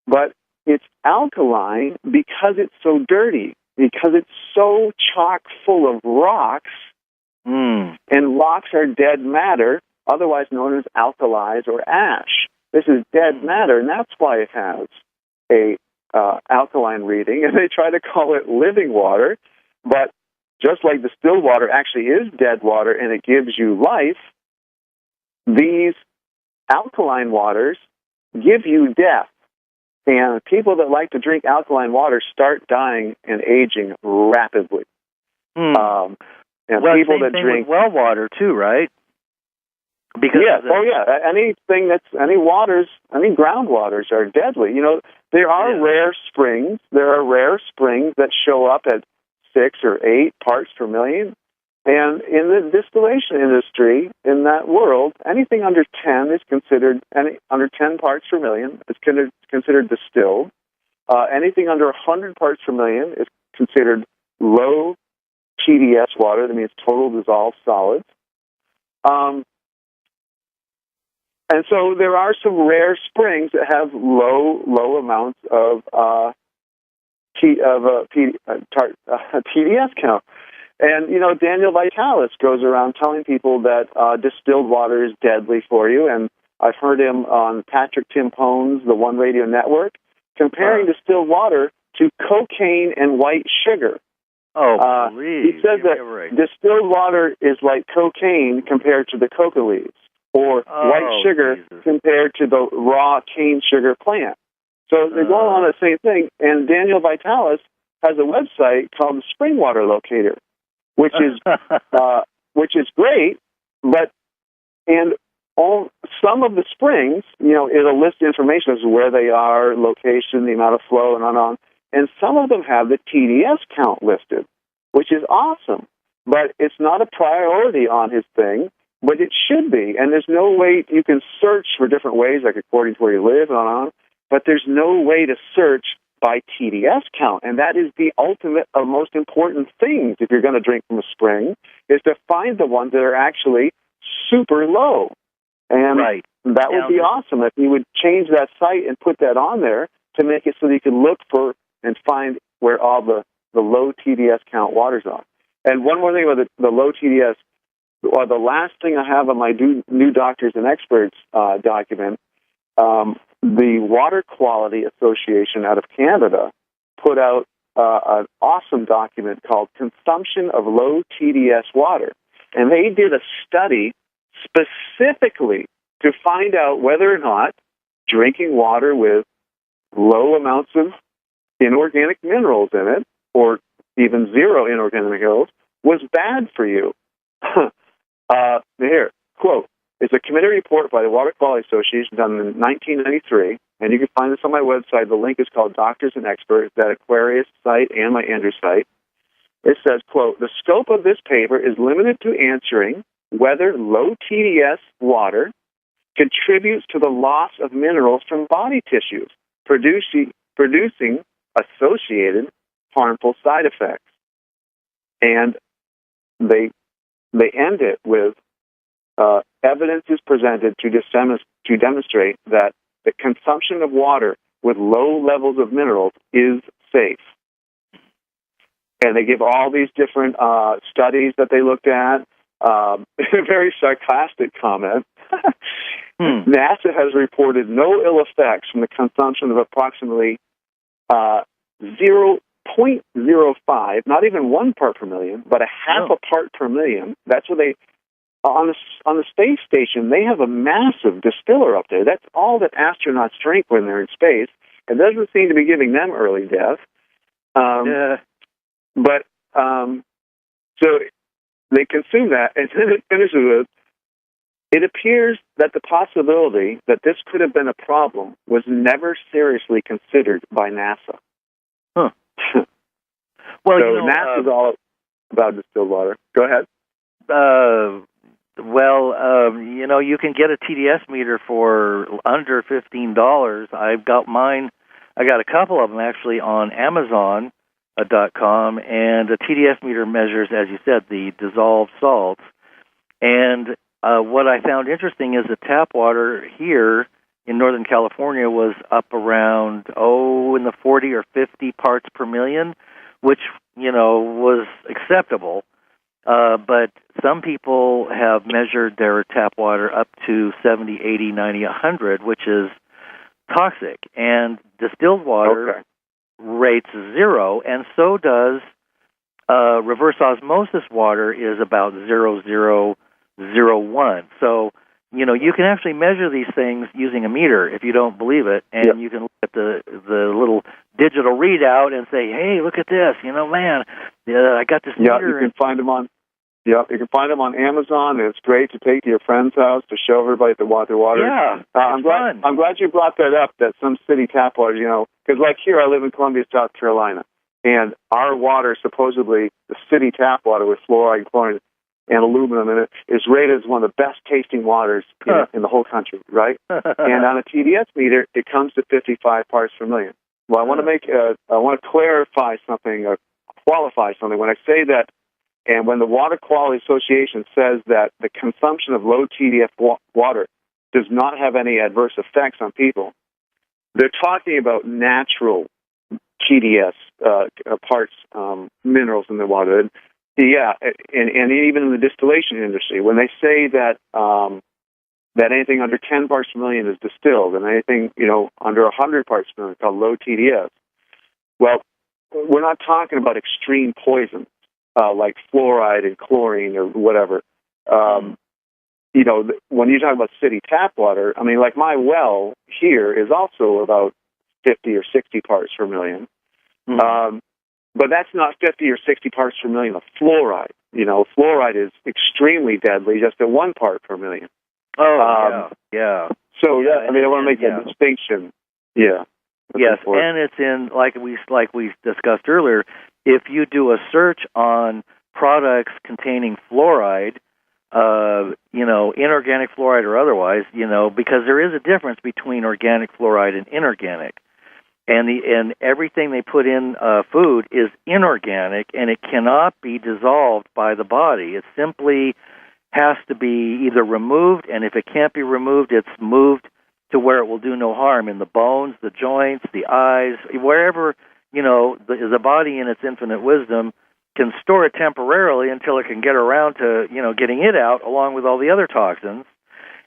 [SPEAKER 2] But it's alkaline because it's so dirty, because it's so chock full of rocks. And rocks are dead matter, otherwise known as alkalis or ash. This is dead matter, and that's why it has a alkaline reading, and they try to call it living water. But just like distilled water actually is dead water and it gives you life, these alkaline waters give you death. And people that like to drink alkaline water start dying and aging rapidly. And
[SPEAKER 1] well,
[SPEAKER 2] people
[SPEAKER 1] same
[SPEAKER 2] that
[SPEAKER 1] thing
[SPEAKER 2] drink
[SPEAKER 1] with well water too, right? Because any groundwaters are deadly. There are rare springs. There are rare springs that show up at 6 or 8 parts per million. And in the distillation industry, in that world, anything under 10 is considered, under 10 parts per million is considered distilled. Anything under 100 parts per million is considered low TDS water. That means total dissolved solids. And so there are some rare springs that have low amounts of TDS count. And, Daniel Vitalis goes around telling people that distilled water is deadly for you. And I've heard him on Patrick Timpone's The One Radio Network comparing distilled water to cocaine and white sugar. Oh, please.
[SPEAKER 2] He says that distilled water is like cocaine compared to the coca leaves, or white sugar compared to the raw cane sugar plant. So they're going on the same thing. And Daniel Vitalis has a website called the Spring Water Locator, which is great, but some of the springs, it'll list information as to where they are, location, the amount of flow, and on. And some of them have the TDS count listed, which is awesome. But it's not a priority on his thing, but it should be. And there's no way you can search for different ways, like according to where you live and on. But there's no way to search by TDS count. And that is the ultimate, most important things if you're going to drink from a spring, is to find the ones that are actually super low. And that would be awesome if you would change that site and put that on there to make it so that you can look for and find where all the low TDS count waters are. And one more thing about the low TDS, or the last thing I have on my new Doctors and Experts document, the Water Quality Association out of Canada put out an awesome document called Consumption of Low TDS Water. And they did a study specifically to find out whether or not drinking water with low amounts of inorganic minerals in it, or even zero inorganic minerals, was bad for you. Here, quote, it's a committee report by the Water Quality Association done in 1993, and you can find this on my website. The link is called Doctors and Experts, that Aquarius site and my Andrew site. It says, quote, the scope of this paper is limited to answering whether low TDS water contributes to the loss of minerals from body tissues, producing associated harmful side effects. And they end it with evidence is presented to demonstrate that the consumption of water with low levels of minerals is safe. And they give all these different studies that they looked at. A very sarcastic comment. NASA has reported no ill effects from the consumption of approximately 0.05, not even 1 part per million, but a half a part per million. That's what they, on the space station, they have a massive distiller up there. That's all that astronauts drink when they're in space. It doesn't seem to be giving them early death. But so they consume that, and then it finishes with, It appears that the possibility that this could have been a problem was never seriously considered by NASA.
[SPEAKER 1] Huh. Well,
[SPEAKER 2] so NASA's all about distilled water. Go ahead.
[SPEAKER 1] You can get a TDS meter for under $15. I've got mine. I got a couple of them actually on Amazon.com, and a TDS meter measures, as you said, the dissolved salts. And what I found interesting is the tap water here in Northern California was up around, in the 40 or 50 parts per million, which, was acceptable. But some people have measured their tap water up to 70, 80, 90, 100, which is toxic. And distilled water rates 0, and so does reverse osmosis water is about 0.0001. So, you can actually measure these things using a meter if you don't believe it, and you can look at the little digital readout and say, hey, look at this, I got this meter.
[SPEAKER 2] Yeah, you can find them on Amazon, and it's great to take to your friend's house to show everybody the water.
[SPEAKER 1] Yeah,
[SPEAKER 2] I'm glad you brought that up, that some city tap water, because like here, I live in Columbia, South Carolina, and our water, supposedly the city tap water with fluoride, chlorine, and aluminum in it, is rated as one of the best tasting waters in the whole country, right? And on a TDS meter, it comes to 55 parts per million. Well, I want to clarify something, or qualify something. When I say that, and when the Water Quality Association says that the consumption of low TDS water does not have any adverse effects on people, they're talking about natural TDS parts, minerals in the water. And even in the distillation industry, when they say that that anything under 10 parts per million is distilled, and anything under 100 parts per million is called low TDS, well, we're not talking about extreme poisons like fluoride and chlorine or whatever. When you talk about city tap water, I mean, like my well here is also about 50 or 60 parts per million. But that's not 50 or 60 parts per million of fluoride. Fluoride is extremely deadly, just at 1 part per million.
[SPEAKER 1] So,
[SPEAKER 2] I want to make that distinction. Yeah.
[SPEAKER 1] Yes, and it's in, like we discussed earlier, if you do a search on products containing fluoride, inorganic fluoride or otherwise, because there is a difference between organic fluoride and inorganic. And everything they put in food is inorganic, and it cannot be dissolved by the body. It simply has to be either removed, and if it can't be removed, it's moved to where it will do no harm in the bones, the joints, the eyes, wherever, the body in its infinite wisdom can store it temporarily until it can get around to, getting it out along with all the other toxins.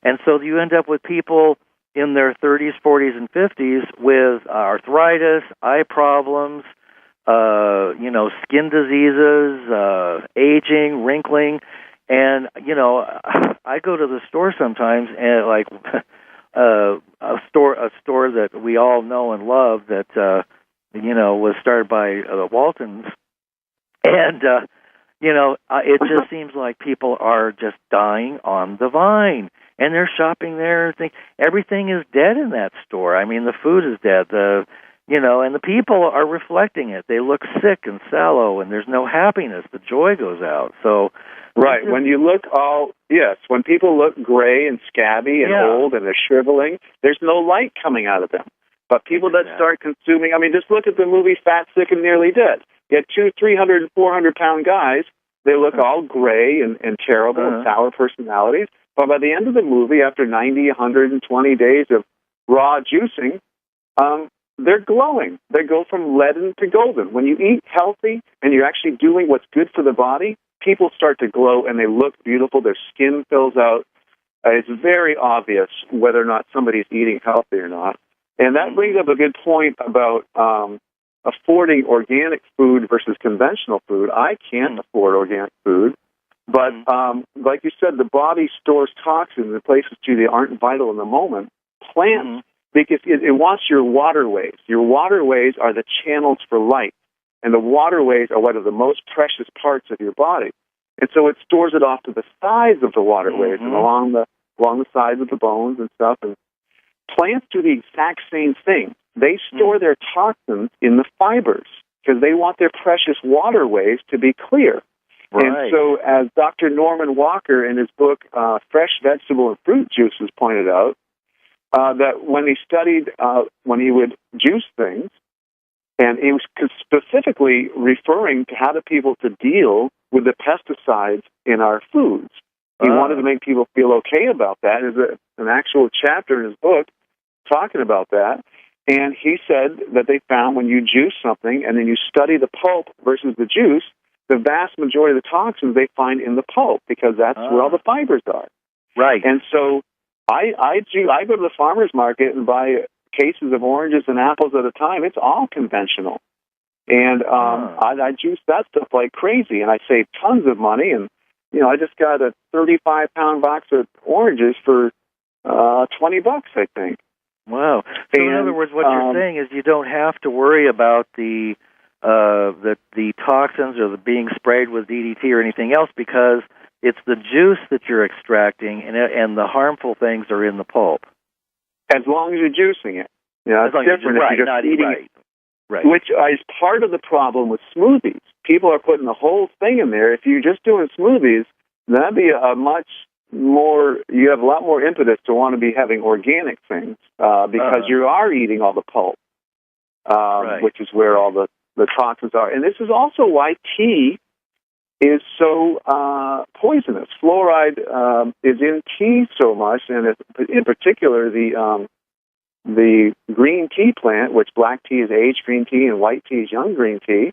[SPEAKER 1] And so you end up with people in their 30s, 40s, and 50s with arthritis, eye problems, skin diseases, aging, wrinkling. And, I go to the store sometimes, and a store that we all know and love that, was started by Waltons. And, it just seems like people are just dying on the vine. And they're shopping there. Everything is dead in that store. I mean, the food is dead. And the people are reflecting it. They look sick and sallow, and there's no happiness. The joy goes out. So,
[SPEAKER 2] right. When you look when people look gray and scabby and old and they're shriveling, there's no light coming out of them. But people that start consuming, just look at the movie Fat, Sick, and Nearly Dead. You had 200, 300, and 400-pound guys. They look all gray and terrible and sour personalities. But by the end of the movie, after 90, 120 days of raw juicing, they're glowing. They go from leaden to golden. When you eat healthy and you're actually doing what's good for the body, people start to glow and they look beautiful. Their skin fills out. It's very obvious whether or not somebody's eating healthy or not. And that brings up a good point about affording organic food versus conventional food. I can't afford organic food. But like you said, the body stores toxins in places that aren't vital in the moment. Plants, because it wants your waterways. Your waterways are the channels for light, and the waterways are one of the most precious parts of your body. And so it stores it off to the sides of the waterways and along the along the sides of the bones and stuff. And plants do the exact same thing. They store their toxins in the fibers because they want their precious waterways to be clear.
[SPEAKER 1] Right.
[SPEAKER 2] And so, as Dr. Norman Walker in his book, Fresh Vegetable and Fruit Juices, pointed out, that when he studied, when he would juice things, and he was specifically referring to how do people to deal with the pesticides in our foods. He wanted to make people feel okay about that. There's an actual chapter in his book talking about that. And he said that they found when you juice something and then you study the pulp versus the juice, the vast majority of the toxins they find in the pulp because that's where all the fibers are.
[SPEAKER 1] Right.
[SPEAKER 2] And so I go to the farmer's market and buy cases of oranges and apples at a time. It's all conventional. And I juice that stuff like crazy, and I save tons of money. And, I just got a 35-pound box of oranges for $20, I think.
[SPEAKER 1] Wow. So in other words, what you're saying is you don't have to worry about the toxins or the being sprayed with DDT or anything else because it's the juice that you're extracting, and the harmful things are in the pulp.
[SPEAKER 2] As long as you're juicing it. It's different if you're just eating it.
[SPEAKER 1] Right.
[SPEAKER 2] Which is part of the problem with smoothies. People are putting the whole thing in there. If you're just doing smoothies, that'd be you have a lot more impetus to want to be having organic things because you are eating all the pulp, which is where all the toxins are. And this is also why tea is so poisonous. Fluoride is in tea so much, and in particular the green tea plant, which black tea is aged green tea and white tea is young green tea.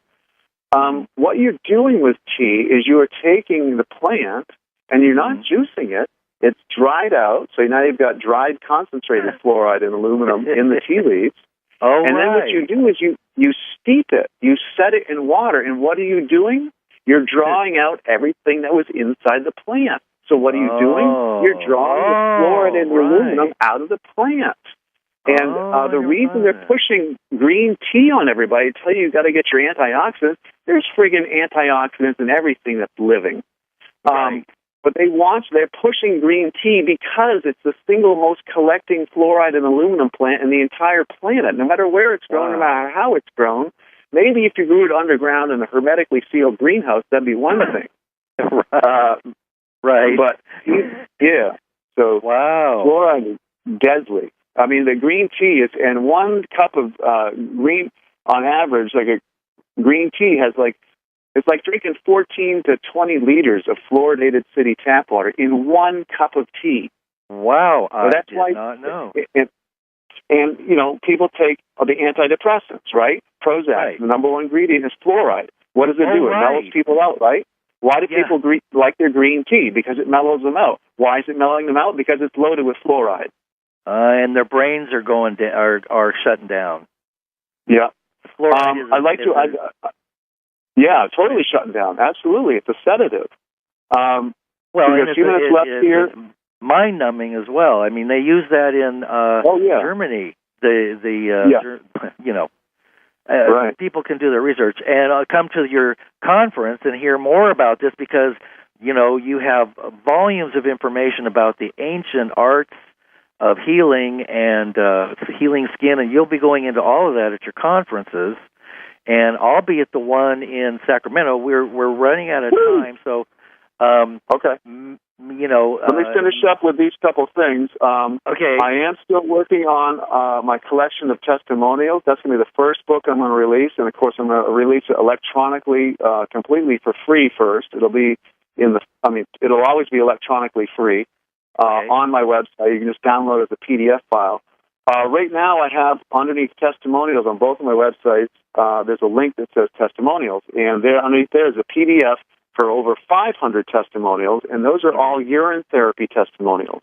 [SPEAKER 2] What you're doing with tea is you are taking the plant and you're not juicing it. It's dried out, so now you've got dried concentrated fluoride and aluminum in the tea leaves. Then what you do is you steep it. You set it in water, and what are you doing? You're drawing out everything that was inside the plant. So what are you doing? You're drawing the fluoride and aluminum out of the plant. And the reason they're pushing green tea on everybody, tell you got to get your antioxidants, there's friggin' antioxidants in everything that's living. But they're pushing green tea because it's the single most collecting fluoride and aluminum plant in the entire planet, no matter where it's grown, no matter how it's grown. Maybe if you grew it underground in a hermetically sealed greenhouse, that'd be one thing.
[SPEAKER 1] Right.
[SPEAKER 2] But, yeah. So, fluoride is deadly. I mean, the green tea is, and 1 cup of green, on average, like a green tea has it's like drinking 14 to 20 liters of fluoridated city tap water in 1 cup of tea.
[SPEAKER 1] Wow, I
[SPEAKER 2] did
[SPEAKER 1] not know.
[SPEAKER 2] And people take the antidepressants, right? Prozac, the number one ingredient is fluoride. What does it do? It mellows people out, right? Why do people like their green tea? Because it mellows them out. Why is it mellowing them out? Because it's loaded with fluoride.
[SPEAKER 1] And their brains are are shutting down.
[SPEAKER 2] Yeah.
[SPEAKER 1] Fluoride
[SPEAKER 2] totally shutting down. Absolutely. It's a sedative.
[SPEAKER 1] And
[SPEAKER 2] a few minutes left here.
[SPEAKER 1] Mind-numbing as well. I mean, they use that in Germany. People can do their research. And I'll come to your conference and hear more about this because, you have volumes of information about the ancient arts of healing and healing skin, and you'll be going into all of that at your conferences. And I'll be at the one in Sacramento. We're running out of time, so
[SPEAKER 2] okay. Let me finish up with these couple things.
[SPEAKER 1] Okay.
[SPEAKER 2] I am still working on my collection of testimonials. That's going to be the first book I'm going to release, and of course I'm going to release it electronically, completely for free first. It'll always be electronically free on my website. You can just download it as a PDF file. Right now, I have underneath testimonials on both of my websites. There's a link that says testimonials, and underneath there is a PDF for over 500 testimonials, and those are all urine therapy testimonials.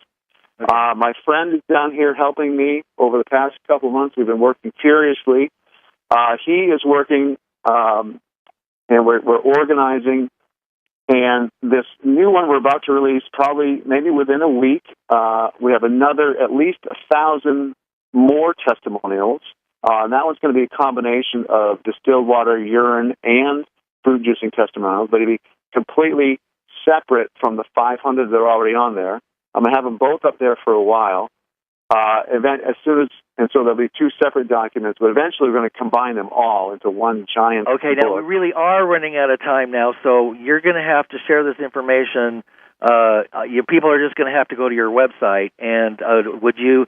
[SPEAKER 2] My friend is down here helping me over the past couple of months. We've been working furiously. He is working, and we're organizing. And this new one we're about to release, maybe within a week, we have at least 1,000 more testimonials. And that one's going to be a combination of distilled water, urine, and fruit juicing testimonials, but it'll be completely separate from the 500 that are already on there. I'm going to have them both up there for a while. So there'll be two separate documents, but eventually we're going to combine them all into one giant book.
[SPEAKER 1] Okay, now we really are running out of time now, so you're going to have to share this information. Your people are just going to have to go to your website, and would you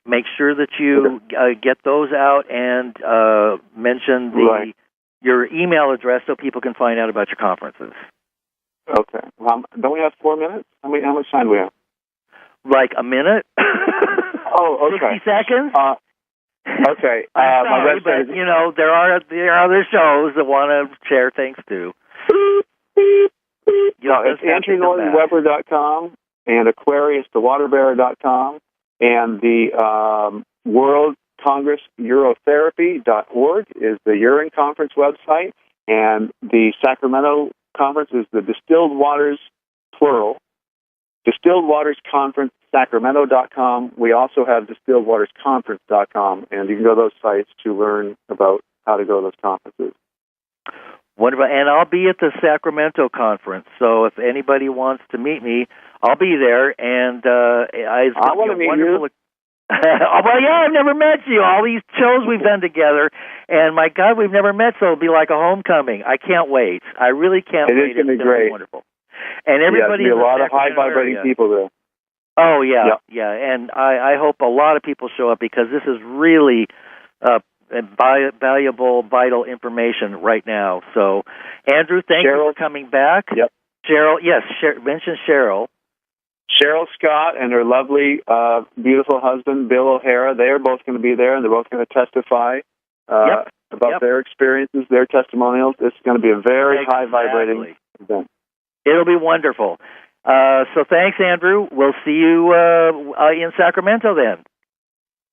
[SPEAKER 1] make sure that you get those out and mention your email address so people can find out about your conferences?
[SPEAKER 2] Okay. Don't we have 4 minutes? How much time do we have?
[SPEAKER 1] Like a minute?
[SPEAKER 2] Oh, okay.
[SPEAKER 1] 60 seconds?
[SPEAKER 2] Okay.
[SPEAKER 1] I'm
[SPEAKER 2] my
[SPEAKER 1] sorry,
[SPEAKER 2] website
[SPEAKER 1] but, there are other shows that want to share things too.
[SPEAKER 2] It's AndrewNortonWebber.com and AquariusTheWaterBearer.com and the World Congress Urotherapy.org is the Urine Conference website, and the Sacramento Conference is the Distilled Waters, plural, Distilled Waters Conference, Sacramento.com. We also have DistilledWatersConference.com, and you can go to those sites to learn about how to go to those conferences.
[SPEAKER 1] And I'll be at the Sacramento conference, so if anybody wants to meet me, I'll be there. And I
[SPEAKER 2] want to meet you.
[SPEAKER 1] Well, yeah, I've never met you. All these shows we've done together, and my God, we've never met, so it'll be like a homecoming. I can't wait. I really can't wait.
[SPEAKER 2] It's going to be great.
[SPEAKER 1] Wonderful. And everybody,
[SPEAKER 2] a lot of high vibrating people there.
[SPEAKER 1] Oh yeah, yeah, and I hope a lot of people show up because this is really valuable, vital information right now. So, Andrew, thank you for coming back.
[SPEAKER 2] Yep.
[SPEAKER 1] Cheryl, yes, mention Cheryl.
[SPEAKER 2] Cheryl Scott and her lovely, beautiful husband, Bill O'Hara, they are both going to be there, and they're both going to testify about their experiences, their testimonials. This is going to be a very high-vibrating event.
[SPEAKER 1] It'll be wonderful. So thanks, Andrew. We'll see you in Sacramento then.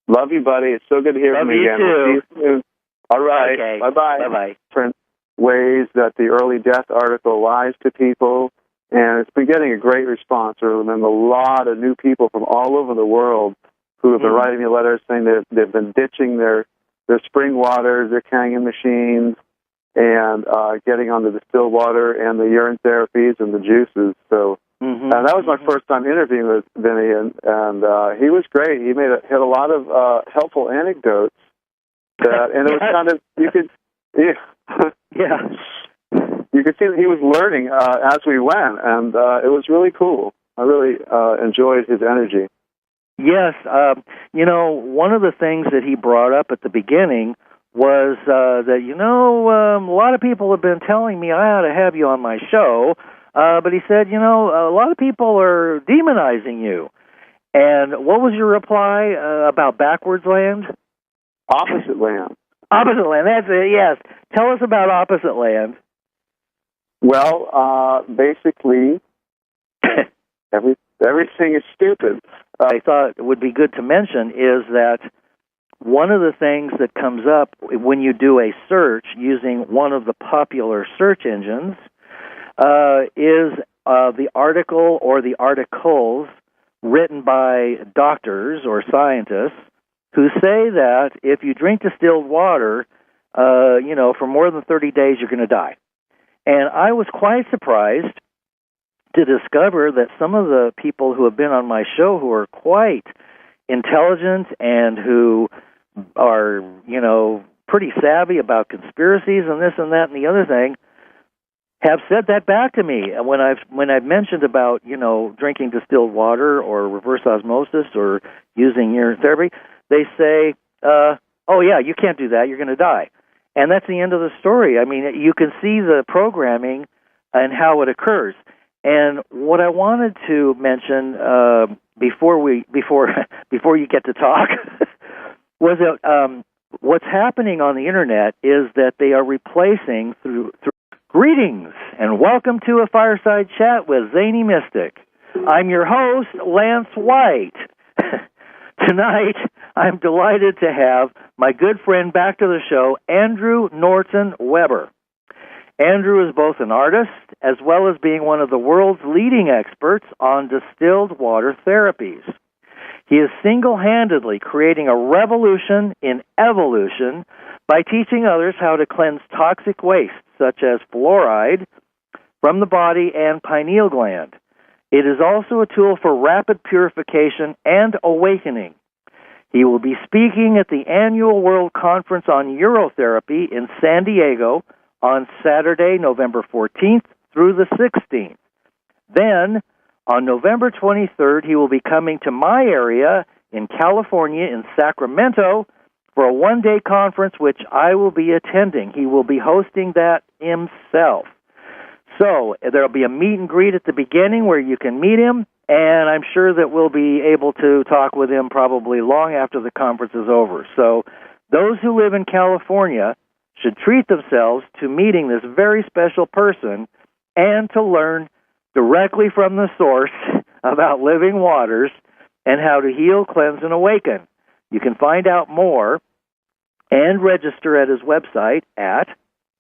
[SPEAKER 2] Love you, buddy. It's so good to hear from you again.
[SPEAKER 1] Too.
[SPEAKER 2] We'll see you soon. All right.
[SPEAKER 1] Okay.
[SPEAKER 2] Bye-bye.
[SPEAKER 1] Bye-bye.
[SPEAKER 2] Different ways that the early death article lies to people, and it's been getting a great response. There have been a lot of new people from all over the world who have been writing me letters saying they've been ditching their spring waters, their Kangen machines, and getting on the distilled water and the urine therapies and the juices. So and that was my first time interviewing with Vinny, and he was great. He had a lot of helpful anecdotes, and it was kind of you could see that he was learning as we went, and it was really cool. I really enjoyed his energy.
[SPEAKER 1] Yes, one of the things that he brought up at the beginning was that, a lot of people have been telling me I ought to have you on my show, but he said, a lot of people are demonizing you. And what was your reply about backwards land?
[SPEAKER 2] Opposite land.
[SPEAKER 1] Opposite land, that's it, yes. Tell us about opposite land.
[SPEAKER 2] Well, basically, everything is stupid.
[SPEAKER 1] I thought it would be good to mention is that one of the things that comes up when you do a search using one of the popular search engines is the article or the articles written by doctors or scientists who say that if you drink distilled water, for more than 30 days, you're going to die. And I was quite surprised to discover that some of the people who have been on my show who are quite intelligent and who are, pretty savvy about conspiracies and this and that and the other thing have said that back to me. And when I've mentioned about, drinking distilled water or reverse osmosis or using urine therapy, they say, oh yeah, you can't do that, you're going to die. And that's the end of the story. I mean, you can see the programming and how it occurs. And what I wanted to mention before you get to talk was that what's happening on the internet is that they are replacing through greetings and welcome to a Fireside Chat with Zany Mystic. I'm your host, Lance White. Tonight, I'm delighted to have my good friend back to the show, Andrew Norton Webber. Andrew is both an artist as well as being one of the world's leading experts on distilled water therapies. He is single-handedly creating a revolution in evolution by teaching others how to cleanse toxic waste, such as fluoride, from the body and pineal gland. It is also a tool for rapid purification and awakening. He will be speaking at the annual World Conference on Urotherapy in San Diego on Saturday, November 14th through the 16th. Then, on November 23rd, he will be coming to my area in California, in Sacramento, for a one-day conference which I will be attending. He will be hosting that himself. So there will be a meet and greet at the beginning where you can meet him, and I'm sure that we'll be able to talk with him probably long after the conference is over. So those who live in California should treat themselves to meeting this very special person and to learn directly from the source about living waters and how to heal, cleanse, and awaken. You can find out more and register at his website at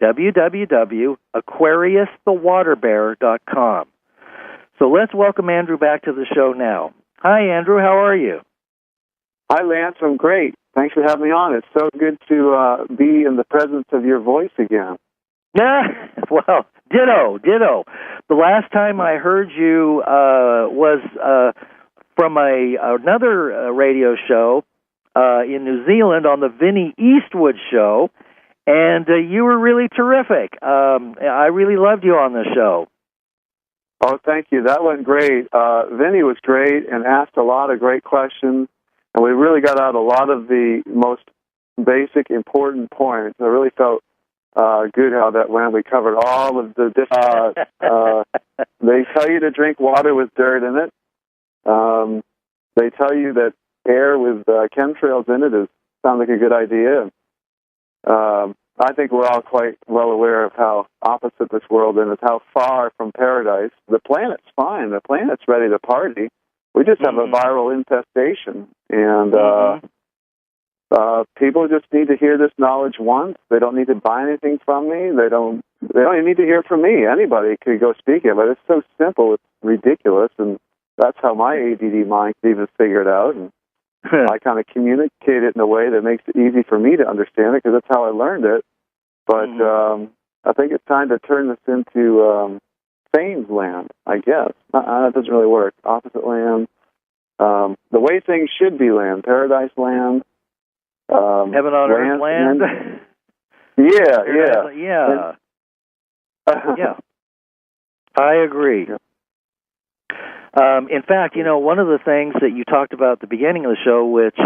[SPEAKER 1] www.aquariusthewaterbearer.com. So let's welcome Andrew back to the show now. Hi, Andrew. How are you?
[SPEAKER 2] Hi, Lance. I'm great. Thanks for having me on. It's so good to be in the presence of your voice again.
[SPEAKER 1] Yeah, well, ditto. The last time I heard you was from another radio show in New Zealand on the Vinnie Eastwood show, and you were really terrific. I really loved you on the show.
[SPEAKER 2] Oh, thank you. That went great. Vinnie was great and asked a lot of great questions, and we really got out a lot of the most basic, important points. I really felt good how that went. We covered all of the different... they tell you to drink water with dirt in it. They tell you that air with chemtrails in it sounds like a good idea. I think we're all quite well aware of how opposite this world is, how far from paradise. The planet's fine. The planet's ready to party. We just have a viral infestation, and people just need to hear this knowledge once. They don't need to buy anything from me. They don't even need to hear it from me. Anybody could go speak it, but it's so simple, it's ridiculous, and that's how my ADD mind can even figure it out. And I kind of communicate it in a way that makes it easy for me to understand it, because that's how I learned it. But I think it's time to turn this into Fame's land, I guess. That doesn't really work. Opposite land. The way things should be land. Paradise land.
[SPEAKER 1] Heaven on earth land.
[SPEAKER 2] Yeah.
[SPEAKER 1] Yeah. I agree.
[SPEAKER 2] Yeah.
[SPEAKER 1] In fact, one of the things that you talked about at the beginning of the show, which